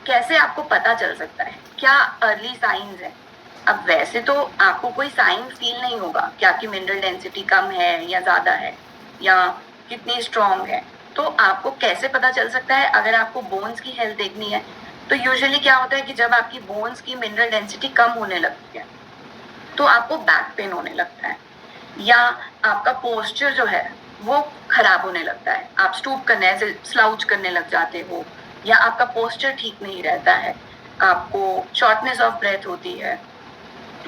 कैसे आपको पता चल सकता है, क्या अर्ली साइंस है? अब वैसे तो आपको कोई साइन फील नहीं होगा कि आपकी मिनरल डेंसिटी कम है या ज्यादा है या कितनी स्ट्रांग है। तो आपको कैसे पता चल सकता है? अगर आपको बोन्स की हेल्थ देखनी है तो यूजुअली क्या होता है कि जब आपकी बोन्स की मिनरल डेंसिटी कम होने लगती है तो आपको बैक पेन होने लगता है, या आपका पोस्चर जो है वो खराब होने लगता है, आप स्टूप करने, ऐसे स्लाउच करने लग जाते हो, या आपका पोस्चर ठीक नहीं रहता है, आपको शॉर्टनेस ऑफ ब्रेथ होती है,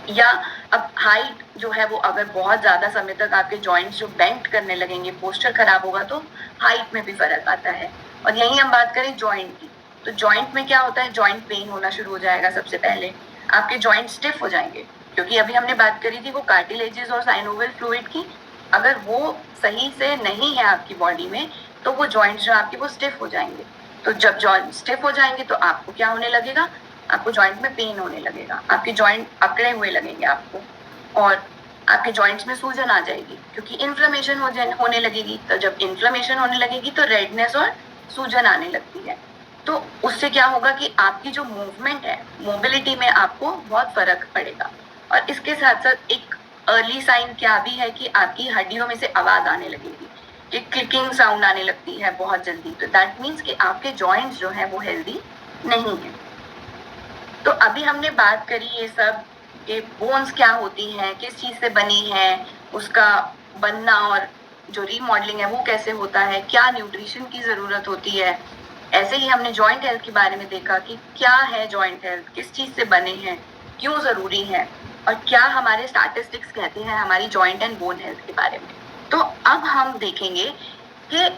या अब हाइट जो है वो अगर बहुत ज्यादा समय तक आपके जॉइंट्स जो बेंड करने लगेंगे, पोस्चर खराब होगा, तो हाइट में भी फर्क आता है। और यही हम बात करें जॉइंट की, तो जॉइंट में क्या होता है, जॉइंट पेन होना शुरू हो जाएगा। सबसे पहले आपके जॉइंट स्टिफ हो जाएंगे, क्योंकि अभी हमने बात करी थी वो कार्टिलेजेस और साइनोवियल फ्लूइड की, अगर वो सही से नहीं है आपकी बॉडी में तो वो जॉइंट्स जो आपके वो स्टिफ हो जाएंगे। तो जब जॉइंट स्टिफ हो जाएंगे तो आपको क्या होने लगेगा, आपको जॉइंट में पेन होने लगेगा, आपके जॉइंट अकड़े हुए लगेंगे आपको, और आपके जॉइंट्स में सूजन आ जाएगी क्योंकि इन्फ्लेमेशन होने लगेगी। तो जब इन्फ्लेमेशन होने लगेगी तो रेडनेस और सूजन आने लगती है। तो उससे क्या होगा कि आपकी जो मूवमेंट है, मोबिलिटी में आपको बहुत फर्क पड़ेगा। और इसके साथ साथ एक अर्ली साइन क्या भी है कि आपकी हड्डियों में से आवाज आने लगेगी, कि क्लिकिंग साउंड आने लगती है बहुत जल्दी। तो दैट मीन्स कि आपके जॉइंट्स जो है वो हेल्दी नहीं है। तो अभी हमने बात करी ये सब कि बोन्स क्या होती हैं, किस चीज से बनी है, उसका बनना और जो रीमॉडलिंग है वो कैसे होता है, क्या न्यूट्रिशन की जरूरत होती है। ऐसे ही हमने जॉइंट हेल्थ के बारे में देखा कि क्या है जॉइंट हेल्थ, किस चीज से बने हैं, क्यों जरूरी है, और क्या हमारे स्टैटिस्टिक्स कहते हैं हमारी जॉइंट एंड बोन हेल्थ के बारे में। तो अब हम देखेंगे कि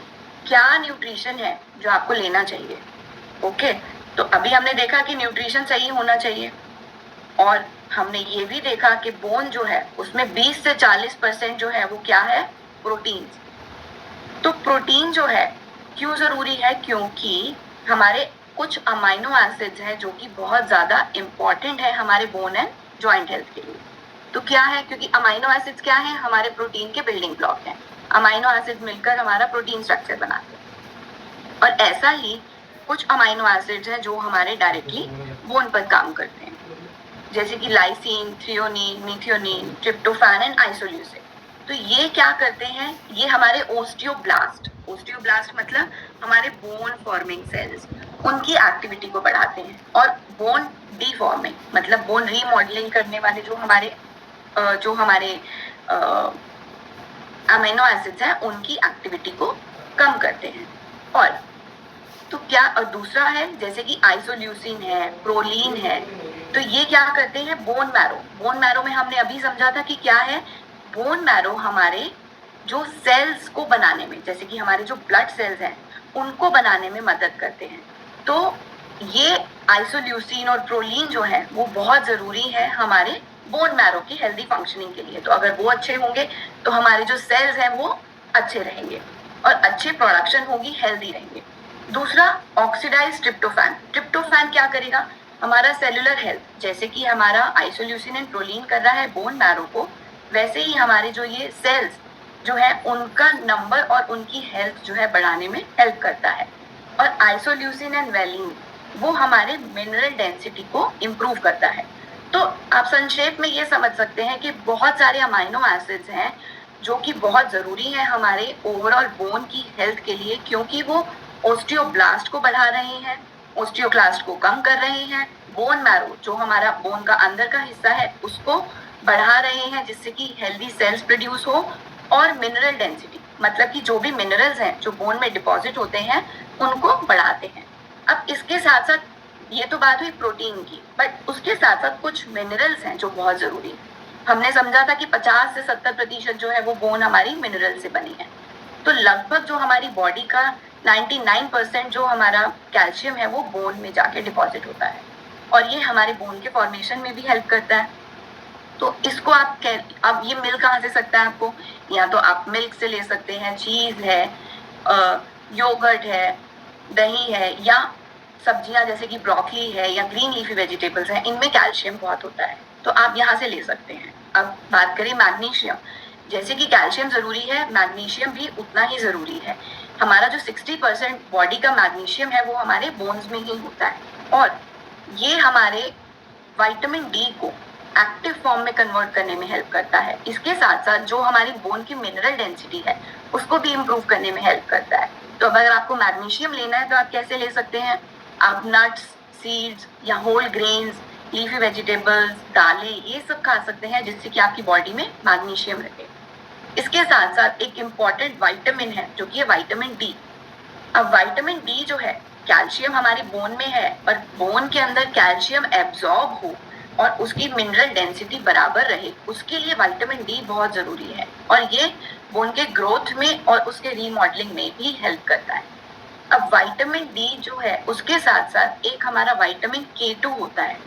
क्या न्यूट्रिशन है जो आपको लेना चाहिए। ओके, तो अभी हमने देखा कि न्यूट्रिशन सही होना चाहिए, और हमने ये भी देखा कि बोन जो है उसमें 20 से 40% जो है वो क्या है, प्रोटीन। तो प्रोटीन जो है क्यों जरूरी है, क्योंकि हमारे कुछ अमाइनो एसिड्स हैं जो कि बहुत ज्यादा इंपॉर्टेंट है हमारे बोन एंड जॉइंट हेल्थ के लिए। तो क्या है, क्योंकि अमाइनो एसिड्स क्या है, हमारे प्रोटीन के बिल्डिंग ब्लॉक हैं। अमाइनो एसिड मिलकर हमारा प्रोटीन स्ट्रक्चर बनाते हैं, और ऐसा ही कुछ अमाइनो एसिड्स हैं जो हमारे डायरेक्टली बोन पर काम करते हैं, जैसे कि lysine, threonine, मीथियोनिन, tryptophan and isoleucine. तो ये क्या करते हैं, ये हमारे ओस्टियोब्लास्ट मतलब हमारे बोन फॉर्मिंग सेल्स, उनकी एक्टिविटी को बढ़ाते हैं, और बोन डीफॉर्मिंग मतलब बोन रीमॉडलिंग करने वाले जो हमारे अमीनो एसिड्स हैं उनकी एक्टिविटी को कम करते हैं। और तो क्या, और दूसरा है जैसे कि आइसोल्यूसिन है, प्रोलीन है, तो ये क्या करते हैं, बोन मैरो। बोन मैरो में हमने अभी समझा था कि क्या है, बोन मैरो हमारे जो सेल्स को बनाने में, जैसे कि हमारे जो ब्लड सेल्स हैं उनको बनाने में मदद करते हैं। तो ये आइसोल्यूसिन और प्रोलीन जो है वो बहुत जरूरी है हमारे बोन मैरो की हेल्दी फंक्शनिंग के लिए। तो अगर वो अच्छे होंगे तो हमारे जो सेल्स हैं वो अच्छे रहेंगे और अच्छे प्रोडक्शन होगी, हेल्दी रहेंगे। दूसरा, ऑक्सीडाइज ट्रिप्टोफैन। ट्रिप्टोफैन क्या करेगा, हमारा सेलुलर हेल्थ, जैसे कि हमारा आइसोल्यूसिन एंड प्रोलीन कर रहा है बोन मैरो को, वैसे ही हमारे जो ये सेल्स जो है उनका नंबर और उनकी हेल्थ जो है बढ़ाने में हेल्प करता है। और आइसोल्यूसिन एंड वेलिन वो हमारे मिनरल डेंसिटी को इम्प्रूव करता है। तो आप संक्षेप में ये समझ सकते हैं कि बहुत सारे अमाइनो एसिड्स हैं जो कि बहुत जरूरी है हमारे ओवरऑल बोन की हेल्थ के लिए, क्योंकि वो ओस्टियोब्लास्ट को बढ़ा रहे हैं, ओस्टियोक्लास्ट को कम कर रहे हैं, बोन मैरो जो हमारा बोन का अंदर का हिस्सा है उसको बढ़ा रहे हैं जिससे कि हेल्दी सेल्स प्रोड्यूस हो, और मिनरल डेंसिटी मतलब कि जो भी मिनरल्स हैं जो बोन में डिपॉजिट होते हैं उनको बढ़ाते हैं। अब इसके साथ साथ ये तो बात हुई प्रोटीन की, बट उसके साथ साथ कुछ मिनरल्स हैं जो बहुत जरूरी है। हमने समझा था कि 50 से 70% जो है वो बोन हमारी मिनरल से बनी है। तो लगभग जो हमारी बॉडी का 99% जो हमारा कैल्शियम है वो बोन में जाके डिपॉजिट होता है, और ये हमारे बोन के फॉर्मेशन में भी हेल्प करता है। तो इसको आप अब ये मिल कहाँ से सकता है आपको, या तो आप मिल्क से ले सकते हैं, चीज है, योगर्ट है, दही है, या सब्जियां जैसे कि ब्रोकली है या ग्रीन लीफी वेजिटेबल्स हैं, इनमें कैल्शियम बहुत होता है, तो आप यहाँ से ले सकते हैं। अब बात करें मैग्नीशियम, जैसे कि कैल्शियम जरूरी है, मैग्नीशियम भी उतना ही जरूरी है। हमारा जो 60% बॉडी का मैग्नीशियम है वो हमारे बोन्स में ही होता है, और ये हमारे विटामिन डी को एक्टिव फॉर्म में कन्वर्ट करने में हेल्प करता है। इसके साथ साथ जो हमारी बोन की मिनरल डेंसिटी है उसको भी इम्प्रूव करने में हेल्प करता है। तो अगर आपको मैग्नीशियम लेना है तो आप कैसे ले सकते हैं, आप नट्स, सीड्स या होल ग्रेन्स, लीफी वेजिटेबल्स, दालें, ये सब खा सकते हैं जिससे कि आपकी बॉडी में मैग्नीशियम रहे। इसके साथ साथ एक इम्पॉर्टेंट विटामिन है जो कि है विटामिन डी। अब विटामिन डी जो है, कैल्शियम हमारी बोन में है और बोन के अंदर कैल्शियम एब्जॉर्ब हो और उसकी मिनरल डेंसिटी बराबर रहे, उसके लिए विटामिन डी बहुत जरूरी है, और ये बोन के ग्रोथ में और उसके रीमॉडलिंग में भी हेल्प करता है। अब विटामिन डी जो है उसके साथ साथ एक हमारा विटामिन K2 होता है,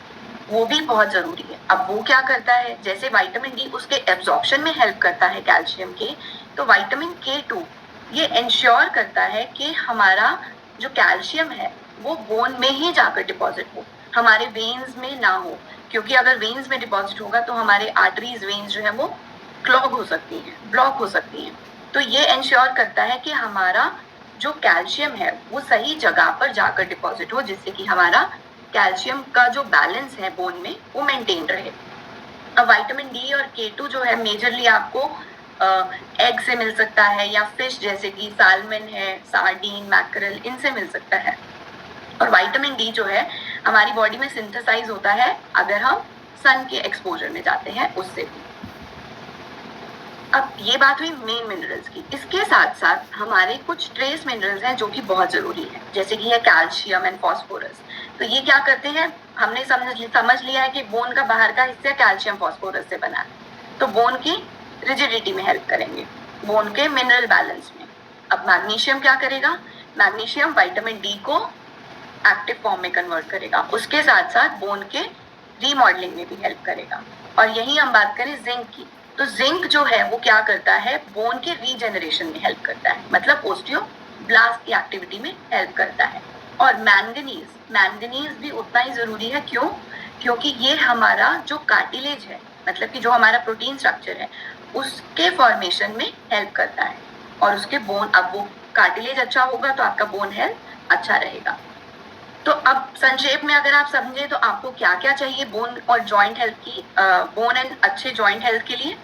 वो भी बहुत जरूरी है। अब वो क्या करता है, जैसे विटामिन डी उसके एब्जॉर्प्शन में हेल्प करता है कैल्शियम के, तो विटामिन K2 ये इंश्योर करता है कि हमारा जो कैल्शियम है वो बोन में ही जाकर डिपॉजिट हो, हमारे वेन्स में ना हो, क्योंकि अगर वेन्स में डिपॉजिट होगा तो हमारे आर्टरीज, वेन्स जो है वो क्लॉग हो सकती हैं, ब्लॉक हो सकती हैं। तो ये इंश्योर करता है कि हमारा जो कैल्शियम है वो सही जगह पर जाकर डिपॉजिट हो, जिससे कि हमारा कैल्शियम का जो बैलेंस है बोन में वो मेंटेन रहे। अब विटामिन डी और K2 जो है मेजरली आपको एग से मिल सकता है, या फिश जैसे कि सालमन है, सार्डीन, मैकरल, इनसे मिल सकता है। और विटामिन डी जो है हमारी बॉडी में सिंथेसाइज होता है अगर हम सन के एक्सपोजर में जाते हैं उससे भी। अब ये बात हुई मेन मिनरल्स की। इसके साथ साथ हमारे कुछ ट्रेस मिनरल्स हैं जो कि बहुत जरूरी है, जैसे कि है कैल्शियम एंड फॉस्फोरस। तो ये क्या करते हैं, हमने समझ लिया है कि बोन का बाहर का हिस्सा कैल्शियम फॉस्फोरस से बना है, तो बोन की रिजिडिटी में हेल्प करेंगे, बोन के मिनरल बैलेंस में। अब मैग्नीशियम क्या करेगा, मैग्नीशियम विटामिन डी को एक्टिव फॉर्म में कन्वर्ट करेगा, उसके साथ साथ बोन के रीमॉडलिंग में भी हेल्प करेगा। और यही हम बात करें जिंक की, तो जिंक जो है वो क्या करता है, बोन के रीजनरेशन में हेल्प करता है, मतलब ओस्टियोब्लास्ट की एक्टिविटी में हेल्प करता है। और मैंगनीज भी उतना ही जरूरी है, क्यों, क्योंकि ये हमारा जो कार्टिलेज है, मतलब कि जो हमारा प्रोटीन स्ट्रक्चर है उसके फॉर्मेशन में हेल्प करता है, और उसके बोन, अब वो कार्टिलेज अच्छा होगा तो आपका बोन हेल्थ अच्छा रहेगा। तो अब संक्षेप में अगर आप समझे तो आपको क्या क्या चाहिए बोन और जॉइंट हेल्थ की, बोन एंड अच्छे जॉइंट हेल्थ के लिए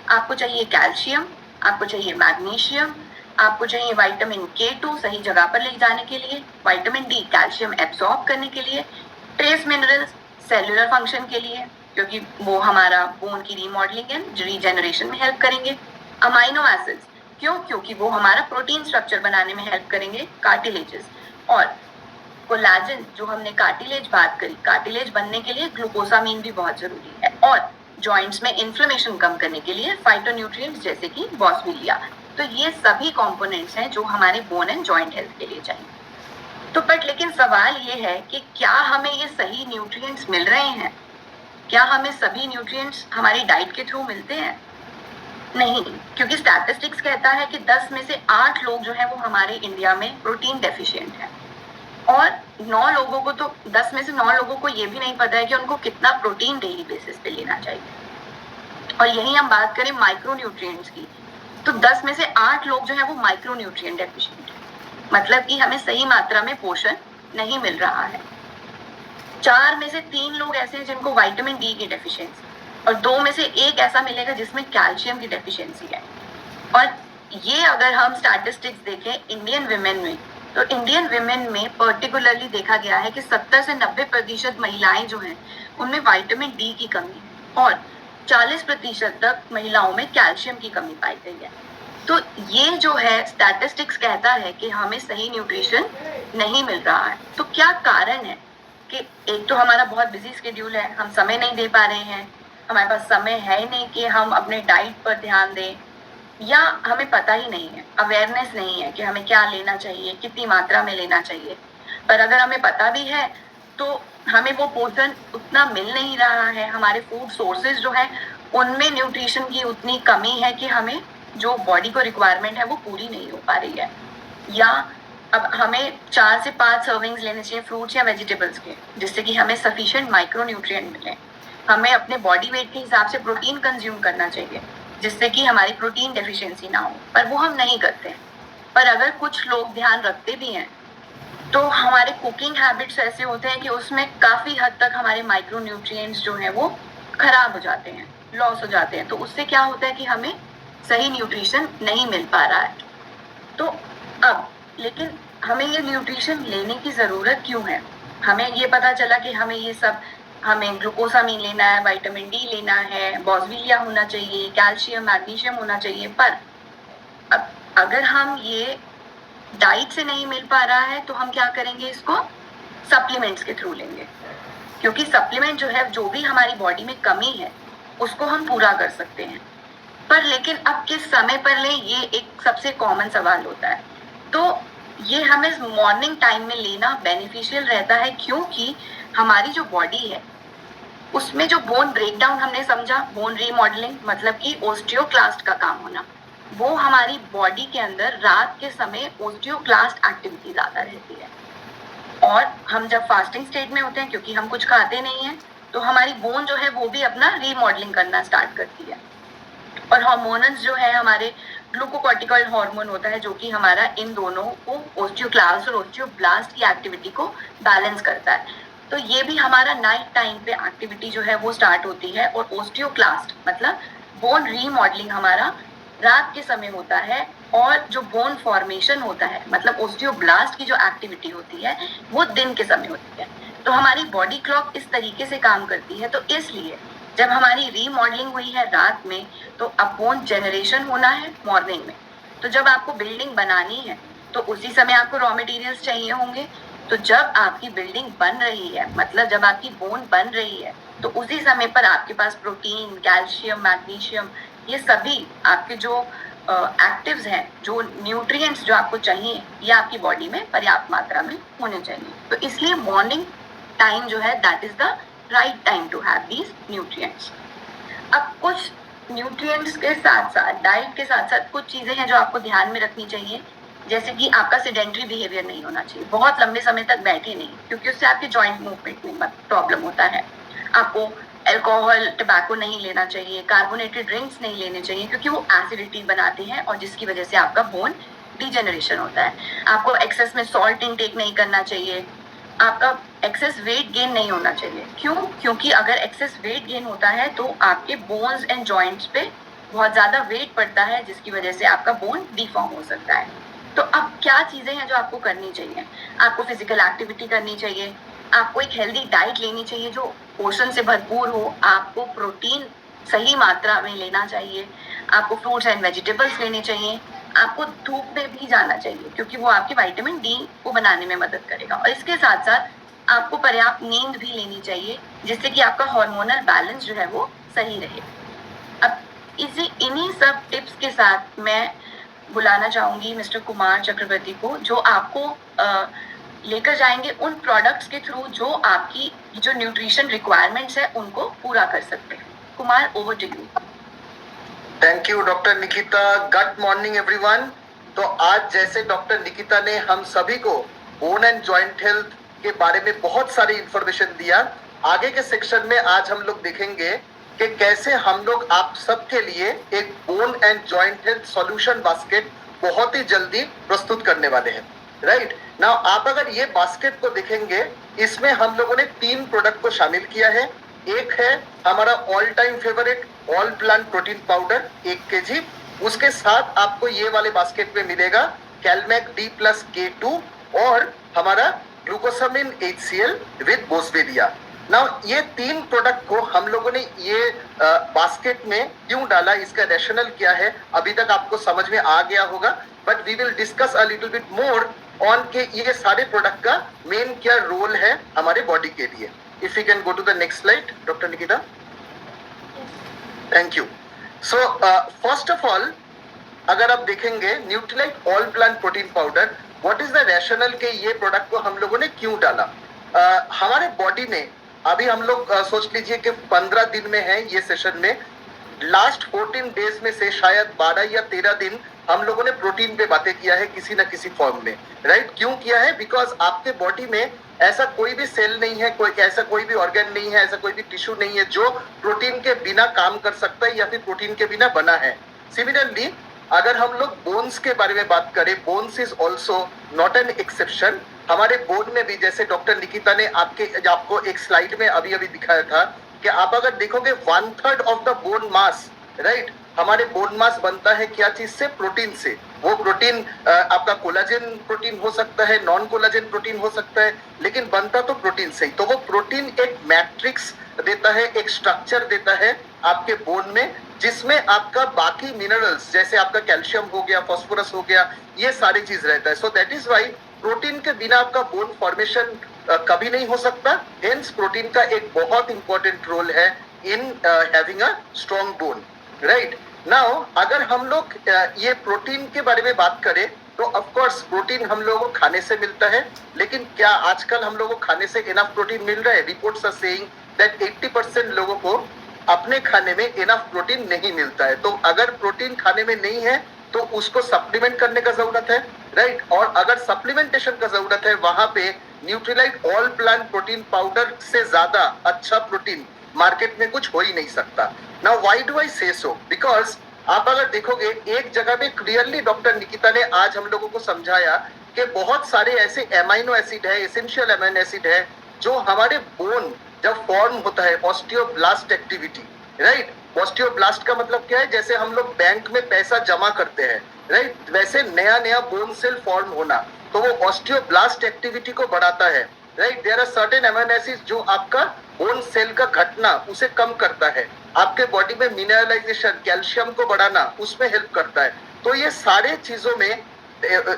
आपको चाहिए कैल्शियम, आपको चाहिए मैग्नीशियम, आपको चाहिए विटामिन K2 सही जगह पर ले जाने के लिए, विटामिन डी कैल्शियम एब्सॉर्ब करने के लिए, ट्रेस मिनरल्स सेलुलर फंक्शन के लिए क्योंकि वो हमारा बोन की रीमॉडलिंग एंड रीजनरेशन में हेल्प करेंगे, अमाइनो एसिड्स क्यों, क्योंकि वो हमारा प्रोटीन स्ट्रक्चर बनाने में हेल्प करेंगे, कार्टिलेजेस, और कोलाजन जो हमने कार्टिलेज बात करी, कार्टिलेज बनने के लिए ग्लूकोसामीन भी बहुत जरूरी है, और जॉइंट्स में इन्फ्लेमेशन कम करने के लिए फाइटोन्यूट्रिएंट्स जैसे कि बॉसविलिया। तो ये सभी कंपोनेंट्स हैं जो हमारे बोन एंड जॉइंट हेल्थ के लिए चाहिए। तो बट लेकिन सवाल ये है कि क्या हमें ये सही न्यूट्रिएंट्स मिल रहे हैं? क्या हमें सभी न्यूट्रिएंट्स हमारी डाइट के थ्रू मिलते हैं? नहीं, क्योंकि स्टैटिस्टिक्स कहता है कि 10 में से 8 लोग जो है वो हमारे इंडिया में प्रोटीन डेफिशिएंट हैं, और 9 लोगों को तो 10 में से 9 लोगों को ये भी नहीं पता है कि उनको कितना प्रोटीन डेली बेसिस पे लेना चाहिए। और यही हम बात करें माइक्रोन्यूट्रिएंट्स की, तो 10 में से 8 लोग जो है वो माइक्रोन्यूट्रिएंट डेफिशिएंट है, मतलब कि हमें सही मात्रा में पोषण नहीं मिल रहा है। 4 में से 3 लोग ऐसे हैं जिनको विटामिन डी की डेफिशिएंसी, और 2 में से 1 ऐसा मिलेगा जिसमें कैल्शियम की डेफिशिएंसी है। और ये अगर हम स्टैटिस्टिक्स देखें इंडियन विमेन में, तो इंडियन विमेन में पर्टिकुलरली देखा गया है कि 70 से 90% महिलाएं जो हैं उनमें विटामिन डी की कमी है, और 40% तक महिलाओं में कैल्शियम की कमी पाई गई है। तो ये जो है स्टैटिस्टिक्स कहता है कि हमें सही न्यूट्रिशन नहीं मिल रहा है। तो क्या कारण है? कि एक तो हमारा बहुत बिजी स्केड्यूल है, हम समय नहीं दे पा रहे हैं, हमारे पास समय है ही नहीं कि हम अपने डाइट पर ध्यान दें, या हमें पता ही नहीं है, अवेयरनेस नहीं है कि हमें क्या लेना चाहिए, कितनी मात्रा में लेना चाहिए। पर अगर हमें पता भी है तो हमें वो पोषण उतना मिल नहीं रहा है, हमारे फूड सोर्सेज जो है उनमें न्यूट्रिशन की उतनी कमी है कि हमें जो बॉडी को रिक्वायरमेंट है वो पूरी नहीं हो पा रही है। या अब हमें 4 से 5 सर्विंग्स लेने चाहिए फ्रूट्स या वेजिटेबल्स के, जिससे कि हमें सफिशिएंट माइक्रोन्यूट्रिएंट मिले। हमें अपने बॉडी वेट के हिसाब से प्रोटीन कंज्यूम करना चाहिए, जिससे कि हमारी प्रोटीन डेफिशिएंसी ना हो, पर वो हम नहीं करते हैं। पर अगर कुछ लोग ध्यान रखते भी हैं तो हमारे कुकिंग हैबिट्स ऐसे होते हैं कि उसमें काफी हद तक हमारे माइक्रोन्यूट्रिएंट्स जो हैं वो खराब हो जाते हैं, लॉस हो जाते हैं। तो उससे क्या होता है कि हमें सही न्यूट्रिशन नहीं मिल पा रहा है। तो अब लेकिन हमें ये न्यूट्रिशन लेने की जरूरत क्यों है? हमें ये पता चला कि हमें ये सब, हमें ग्लूकोसामीन लेना है, विटामिन डी लेना है, बॉसविलिया होना चाहिए, कैल्शियम मैग्नीशियम होना चाहिए, पर अब अगर हम ये डाइट से नहीं मिल पा रहा है तो हम क्या करेंगे? इसको सप्लीमेंट्स के थ्रू लेंगे, क्योंकि सप्लीमेंट जो है, जो भी हमारी बॉडी में कमी है उसको हम पूरा कर सकते हैं। पर लेकिन अब किस समय पर लें, ये एक सबसे कॉमन सवाल होता है। तो ये हमें मॉर्निंग टाइम में लेना बेनिफिशियल रहता है, क्योंकि हमारी जो बॉडी है उसमें जो बोन ब्रेकडाउन हमने समझा, बोन रीमॉडलिंग मतलब कि ओस्टियोक्लास्ट का काम होना, वो हमारी बॉडी के अंदर रात के समय ओस्टियोक्लास्ट एक्टिविटी ज्यादा रहती है। और हम जब फास्टिंग स्टेट में होते हैं, क्योंकि हम कुछ खाते नहीं हैं, तो हमारी बोन जो है वो भी अपना रीमॉडलिंग करना स्टार्ट करती है। और हार्मोन्स जो है हमारे, ग्लूकोकॉर्टिकॉइड हार्मोन होता है जो कि हमारा इन दोनों को, ओस्टियोक्लास्ट और ओस्टियोब्लास्ट की एक्टिविटी को बैलेंस करता है। तो ये भी हमारा नाइट टाइम पे एक्टिविटी जो है वो स्टार्ट होती है, और ओस्टियोक्लास्ट मतलब बोन रीमॉडलिंग हमारा रात के समय होता है, और जो बोन फॉर्मेशन होता है मतलब ओस्टियोब्लास्ट की जो एक्टिविटी होती है वो दिन के समय होती है। तो हमारी बॉडी क्लॉक इस तरीके से काम करती है। तो इसलिए जब हमारी रीमॉडलिंग हुई है रात में, तो अब बोन जनरेशन होना है मॉर्निंग में। तो जब आपको बिल्डिंग बनानी है तो उसी समय आपको रॉ मटेरियल्स चाहिए होंगे। तो जब आपकी बिल्डिंग बन रही है, मतलब जब आपकी बोन बन रही है, तो उसी समय पर आपके पास प्रोटीन, कैल्शियम, मैग्नीशियम, ये सभी आपके जो एक्टिव्स हैं, जो न्यूट्रिएंट्स जो आपको चाहिए, ये आपकी बॉडी में पर्याप्त मात्रा में होने चाहिए। तो इसलिए मॉर्निंग टाइम जो है that is the right time to have these nutrients. अब कुछ न्यूट्रिएंट्स के साथ साथ, डाइट के साथ साथ कुछ चीजें हैं जो आपको ध्यान में रखनी चाहिए, जैसे कि आपका सेडेंटरी बिहेवियर नहीं होना चाहिए, बहुत लंबे समय तक बैठे नहीं, क्योंकि उससे आपके जॉइंट मूवमेंट में प्रॉब्लम होता है। आपको अल्कोहल, टबैको नहीं लेना चाहिए, कार्बोनेटेड ड्रिंक्स नहीं लेने चाहिए, क्योंकि वो एसिडिटी बनाते हैं और जिसकी वजह से आपका बोन डिजेनरेशन होता है। आपको एक्सेस में सॉल्ट इनटेक नहीं करना चाहिए। आपका एक्सेस वेट गेन नहीं होना चाहिए। क्यों? क्योंकि अगर एक्सेस वेट गेन होता है तो आपके बोन्स एंड जॉइंट्स पे बहुत ज्यादा वेट पड़ता है, जिसकी वजह से आपका बोन डिफॉर्म हो सकता है। तो अब क्या चीजें हैं जो आपको करनी चाहिए? आपको फिजिकल एक्टिविटी करनी चाहिए, आपको एक हेल्दी डाइट लेनी चाहिए जो पोषण से भरपूर हो, आपको प्रोटीन सही मात्रा में लेना चाहिए, आपको फ्रूट्स एंड वेजिटेबल्स लेने चाहिए, आपको धूप में भी जाना चाहिए, क्योंकि वो आपके विटामिन डी को बनाने में मदद करेगा। और इसके साथ साथ आपको पर्याप्त नींद भी लेनी चाहिए, जिससे कि आपका हार्मोनल बैलेंस जो है वो सही रहे। अब इन्हीं सब टिप्स के साथ मैं बुलाना चाहूंगी मिस्टर कुमार चक्रवर्ती को, जो आपको लेकर जाएंगे उन प्रोडक्ट्स के थ्रू जो आपकी जो न्यूट्रिशन रिक्वायरमेंट्स है उनको पूरा कर सकते हैं। Kumar, over to you. Thank you doctor Nikita. Good morning everyone. तो आज जैसे डॉक्टर निकिता ने हम सभी को बोन एंड जॉइंट हेल्थ के बारे में बहुत सारी इंफॉर्मेशन दिया, आगे के सेक्शन में आज हम लोग देखेंगे कि कैसे हम लोग आप सबके लिए एक bone and joint health solution basket बहुत ही जल्दी प्रस्तुत करने वाले हैं। राइट नाउ आप अगर ये बास्केट को देखेंगे, इसमें हम लोगों ने 3 प्रोडक्ट को शामिल किया है। एक है हमारा all time favourite all plant protein powder 1 kg, उसके साथ आपको ये वाले बास्केट में मिलेगा कैलमैक डी प्लस K2 और हमारा ग्लूकोसामिन HCl विद बोसवेलिया। नाउ ये 3 प्रोडक्ट को हम लोगों ने ये बास्केट में क्यों डाला, इसका रैशनल क्या है, अभी तक आपको समझ में आ गया होगा, but we will discuss a little bit more on के ये सारे प्रोडक्ट का मेन क्या रोल है हमारे बॉडी के लिए। If we can go to the next slide, Dr. Nikita. Thank you. So first of all, अगर आप देखेंगे Nutrilite all plant protein powder, what is the rational के ये प्रोडक्ट को हम लोगों ने क्यों डाला। हमारे बॉडी में अभी हम लोग सोच लीजिए कि 15 दिन में है ये सेशन में, लास्ट 14 डेज में से शायद 12 या 13 दिन हम लोगों ने प्रोटीन पे बातें किया है किसी ना किसी फॉर्म में। राइट क्यों किया है, बिकॉज आपके बॉडी में ऐसा कोई भी सेल नहीं है, ऐसा कोई भी ऑर्गन नहीं है, ऐसा कोई भी टिश्यू नहीं है जो प्रोटीन के बिना काम कर सकता है या फिर प्रोटीन के बिना बना है। सिमिलरली अगर हम लोग बोन्स के बारे में बात करें, bones is also not an exception. हमारे बोन में भी जैसे डॉक्टर निकिता ने आपको एक स्लाइड में अभी अभी दिखाया था कि आप अगर देखोगे 1/3 of the bone mass, right, हमारे बोन मास बनता है क्या चीज से, प्रोटीन से। वो प्रोटीन आपका कोलाजन प्रोटीन हो सकता है, नॉन कोलाजन प्रोटीन हो सकता है, लेकिन बनता तो प्रोटीन से ही। तो वो प्रोटीन एक मैट्रिक्स देता है, एक स्ट्रक्चर देता है आपके बोन में, जिसमें आपका बाकी मिनरल्स जैसे आपका कैल्शियम हो गया, फास्फोरस हो गया, ये सारी चीज रहता है। So that is why protein के बिना आपका बोन फॉर्मेशन कभी नहीं हो सकता। हेंस प्रोटीन का एक बहुत इंपॉर्टेंट रोल है in having a strong bone. Right now अगर हम लोग ये प्रोटीन के बारे में बात करें तो ऑफ कोर्स प्रोटीन हम लोगों को खाने से मिलता है, लेकिन क्या आजकल हम लोगों को खाने से इनफ प्रोटीन मिल रहा है? रिपोर्ट्स आर सेइंग दैट 80% लोगों को अपने खाने में इनफ प्रोटीन नहीं मिलता है। तो अगर प्रोटीन खाने में नहीं है तो उसको सप्लीमेंट करने का जरूरत है। राइट और अगर सप्लीमेंटेशन का जरूरत है, वहां पे Nutrilite all plant protein powder से ज्यादा अच्छा प्रोटीन मार्केट में कुछ हो ही नहीं सकता। नाउ व्हाई डू आई से सो, बिकॉज आप अगर देखोगे एक जगह पे क्लियरली डॉक्टर निकिता ने आज हम लोगों को समझाया कि बहुत सारे ऐसे एमाइनो एसिड है, एसेंशियल एमाइनो एसिड है, जो हमारे बोन जब फॉर्म होता है, ऑस्टियोब्लास्ट एक्टिविटी। राइट ऑस्टियोब्लास्ट का मतलब क्या है, जैसे हम लोग बैंक में पैसा जमा करते हैं, राइट, वैसे नया नया बोन सेल फॉर्म होना, तो वो ऑस्टियोब्लास्ट एक्टिविटी को बढ़ाता है। Right there are certain amino acid जो आपका बोन सेल का घटना उसे कम करता है, आपके बॉडी में मिनरलाइजेशन, कैल्शियम को बढ़ाना, उसमें हेल्प करता है। तो ये सारे चीजों में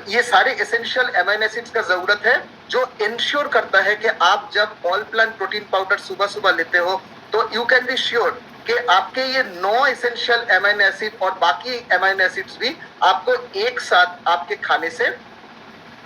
ये सारे एसेंशियल एमाइनो एसिड्स का जरूरत है, जो इंश्योर करता है कि आप जब ऑल प्लांट प्रोटीन पाउडर सुबह सुबह लेते हो तो यू कैन बी श्योर कि आपके ये 9 एसेंशियल एमाइनो एसिड और बाकी एमाइनो एसिड्स भी आपको एक साथ आपके खाने से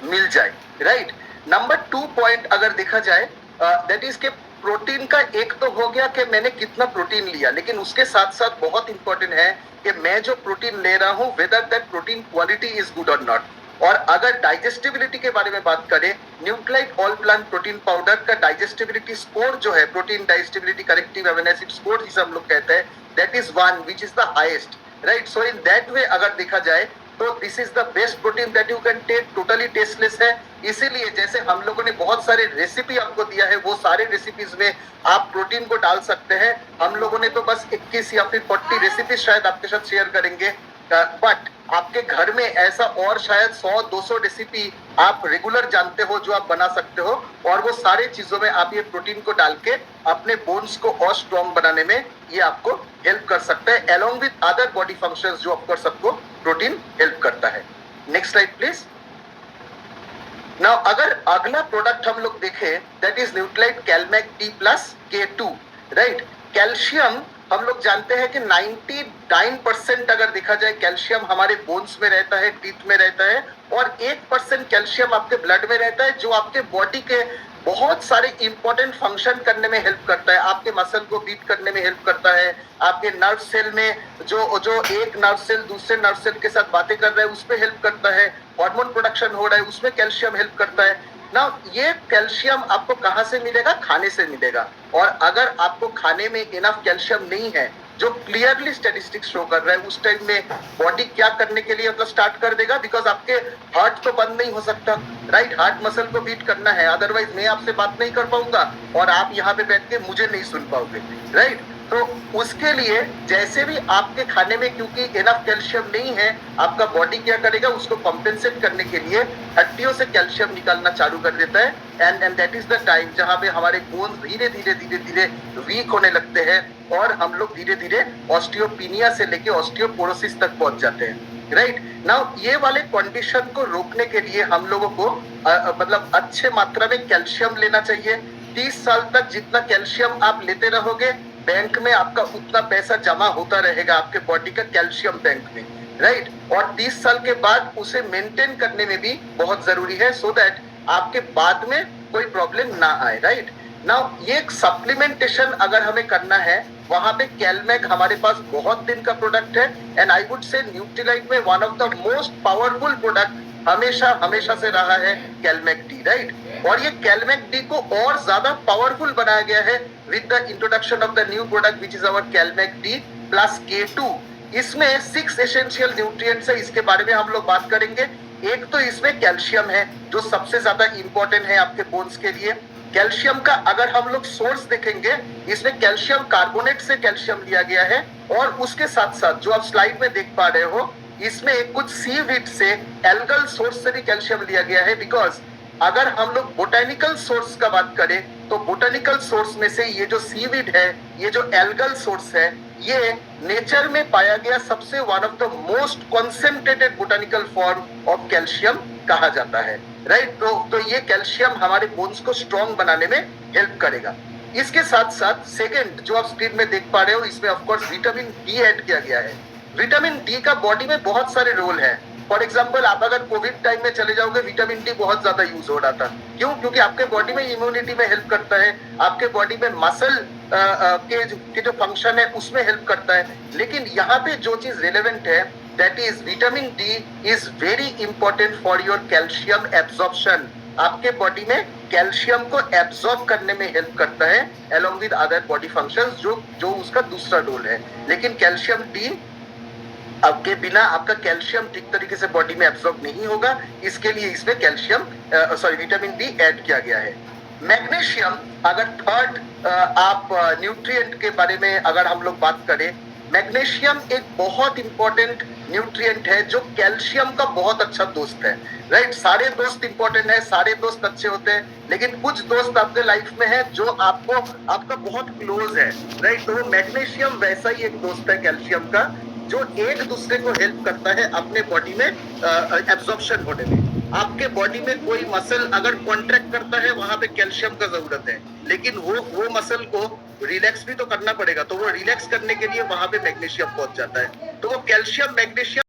मिल जाए। राइट नंबर 2 पॉइंट अगर देखा जाए दैट इज के प्रोटीन का एक तो हो गया कि मैंने कितना प्रोटीन लिया, लेकिन उसके साथ साथ बहुत इंपॉर्टेंट है कि मैं जो प्रोटीन ले रहा हूं whether that protein quality is good और नॉट। और अगर डाइजेस्टिबिलिटी के बारे में बात करें, Nutrilite all plant protein powder का डाइजेस्टिबिलिटी स्कोर जो है, protein digestibility corrective amino acid score जिसे हम लोग कहते हैं, that is 1 which is the highest. Right so in that way अगर देखा जाए तो this is the best protein that you can take, totally tasteless है। इसीलिए जैसे हम लोगों ने बहुत सारे रेसिपी आपको दिया है, वो सारे रेसिपीज में आप प्रोटीन को डाल सकते हैं। हम लोगों ने तो बस 21 या फिर 40 रेसिपीज शायद आपके साथ शेयर करेंगे, बट आपके घर में ऐसा और शायद 100-200 रेसिपी आप रेगुलर जानते हो जो आप बना सकते हो, और वो सारे चीजों में आप ये प्रोटीन को डाल के अपने बोन्स को और स्ट्रॉन्ग बनाने में ये आपको हेल्प कर सकता है, along with other body functions जो ऑफकोर्स सबको प्रोटीन हेल्प करता है। Next slide please. नाउ अगर अगला प्रोडक्ट हम लोग देखें, that is Nutrilite CalMag D plus K2, right. Calcium हम लोग जानते हैं कि 99% अगर देखा जाए कैल्शियम हमारे बोन्स में रहता है, टीथ में रहता है, और 1% कैल्शियम आपके ब्लड में रहता है, जो आपके बॉडी के बहुत सारे इंपॉर्टेंट फंक्शन करने में हेल्प करता है। आपके मसल को बीट करने में हेल्प करता है, आपके नर्व सेल में जो एक नर्व सेल दूसरे नर्व सेल के साथ बातें कर रहा है उसमें हेल्प करता है, हार्मोन प्रोडक्शन हो रहा है उसमें कैल्शियम हेल्प करता है ना। ये कैल्शियम आपको कहाँ से मिलेगा? खाने से मिलेगा। और अगर आपको खाने में इनफ कैल्शियम नहीं है, जो क्लियरली स्टैटिस्टिक्स शो कर रहा है, उस टाइम में बॉडी क्या करने के लिए मतलब स्टार्ट कर देगा, बिकॉज आपके हार्ट तो बंद नहीं हो सकता, राइट। हार्ट मसल को बीट करना है, अदरवाइज मैं आपसे बात नहीं कर पाऊंगा और आप यहाँ पे बैठ के मुझे नहीं सुन पाओगे, राइट। तो उसके लिए जैसे भी आपके खाने में क्योंकि इनफ कैल्शियम नहीं है, आपका बॉडी क्या करेगा, उसको कॉम्पेंसेट करने के लिए हड्डियों से कैल्शियम निकालना चालू कर देता है। And that is the time जहां पे हमारे बोन्स धीरे धीरे वीक होने लगते हैं और हम लोग धीरे धीरे ऑस्टियोपिनिया से लेके ऑस्टियोपोरोसिस तक पहुंच जाते हैं, राइट। नाउ ये वाले कंडीशन को रोकने के लिए हम लोगों को मतलब अच्छे मात्रा में कैल्शियम लेना चाहिए। 30 साल तक जितना कैल्शियम आप लेते रहोगे, बैंक में आपका उतना पैसा जमा होता रहेगा, आपके बॉडी का कैल्शियम बैंक में, राइट। और 30 साल के बाद उसे मेंटेन करने में भी बहुत जरूरी है, सो दैट आपके बाद में कोई प्रॉब्लम ना आए, राइट। नाउ ये एक सप्लीमेंटेशन अगर हमें करना है, वहां पे कैलमैक हमारे पास बहुत दिन का प्रोडक्ट है। And I would say Nutrilite में one of the most powerful product हमेशा से रहा है कैलमैक डी, राइट। और ये कैलमैक डी को और ज्यादा पावरफुल बनाया गया है with the introduction of the new product which is our CalMag D plus K2। इसमें 6 एसेंशियल न्यूट्रिएंट्स है, इसके बारे में हम लोग बात करेंगे। एक तो इसमें कैल्शियम है जो सबसे ज्यादा इंपॉर्टेंट है आपके बोन्स के लिए। कैल्शियम का अगर हम लोग सोर्स देखेंगे, इसमें कैल्शियम कार्बोनेट से कैल्शियम लिया गया है, और उसके साथ साथ जो आप स्लाइड में देख पा रहे हो, इसमें कुछ सीवीड से एल्गल सोर्स से भी कैल्शियम लिया गया है। बिकॉज अगर हम लोग बोटेनिकल सोर्स का बात करें तो बोटेनिकल सोर्स में से ये जो सीवीड है, ये जो एल्गल सोर्स है, ये नेचर में पाया गया सबसे one of the most concentrated botanical form of calcium कहा जाता है, राइट। तो ये कैल्शियम हमारे बोन्स को स्ट्रॉन्ग बनाने में हेल्प करेगा। इसके साथ साथ सेकेंड जो आप स्क्रीन में देख पा रहे हो, इसमें ऑफकोर्स विटामिन डी ऐड किया गया है। विटामिन डी का बॉडी में बहुत सारे रोल है। फॉर एग्जाम्पल आप अगर कोविड टाइम में चले जाओगे, विटामिन डी बहुत ज्यादा यूज हो रहा था। क्यों? क्योंकि आपके बॉडी में इम्यूनिटी में हेल्प करता है, आपके बॉडी में मसल के जो फंक्शन है उसमें हेल्प करता है। लेकिन यहाँ पे जो चीज रिलेवेंट है, that is vitamin D is very important for your calcium absorption. आपके बॉडी में कैल्शियम को एब्जॉर्ब करने में हेल्प करता है along with other body functions, जो उसका दूसरा रोल है। लेकिन कैल्शियम डी आपके बिना आपका कैल्शियम ठीक तरीके से बॉडी में एब्जॉर्ब नहीं होगा, इसके लिए इसमें विटामिन डी ऐड किया गया है। मैग्नीशियम अगर थर्ड आप न्यूट्रिएंट के बारे में अगर हम लोग बात करें, मैग्नीशियम एक बहुत इंपॉर्टेंट न्यूट्रिएंट है जो कैल्शियम का बहुत अच्छा दोस्त है, राइट। सारे दोस्त इंपॉर्टेंट है, सारे दोस्त अच्छे होते हैं, लेकिन कुछ दोस्त आपके लाइफ में है जो आपका बहुत क्लोज है, राइट। तो मैग्नीशियम वैसा ही एक दोस्त है कैल्शियम का, जो एक दूसरे को हेल्प करता है अपने बॉडी में एब्जॉर्प्शन होने में। आपके बॉडी में कोई मसल अगर कॉन्ट्रैक्ट करता है, वहां पे कैल्शियम का जरूरत है, लेकिन वो मसल को रिलैक्स भी तो करना पड़ेगा, तो वो रिलैक्स करने के लिए वहां पे मैग्नीशियम पहुंच जाता है। तो वो कैल्शियम मैग्नीशियम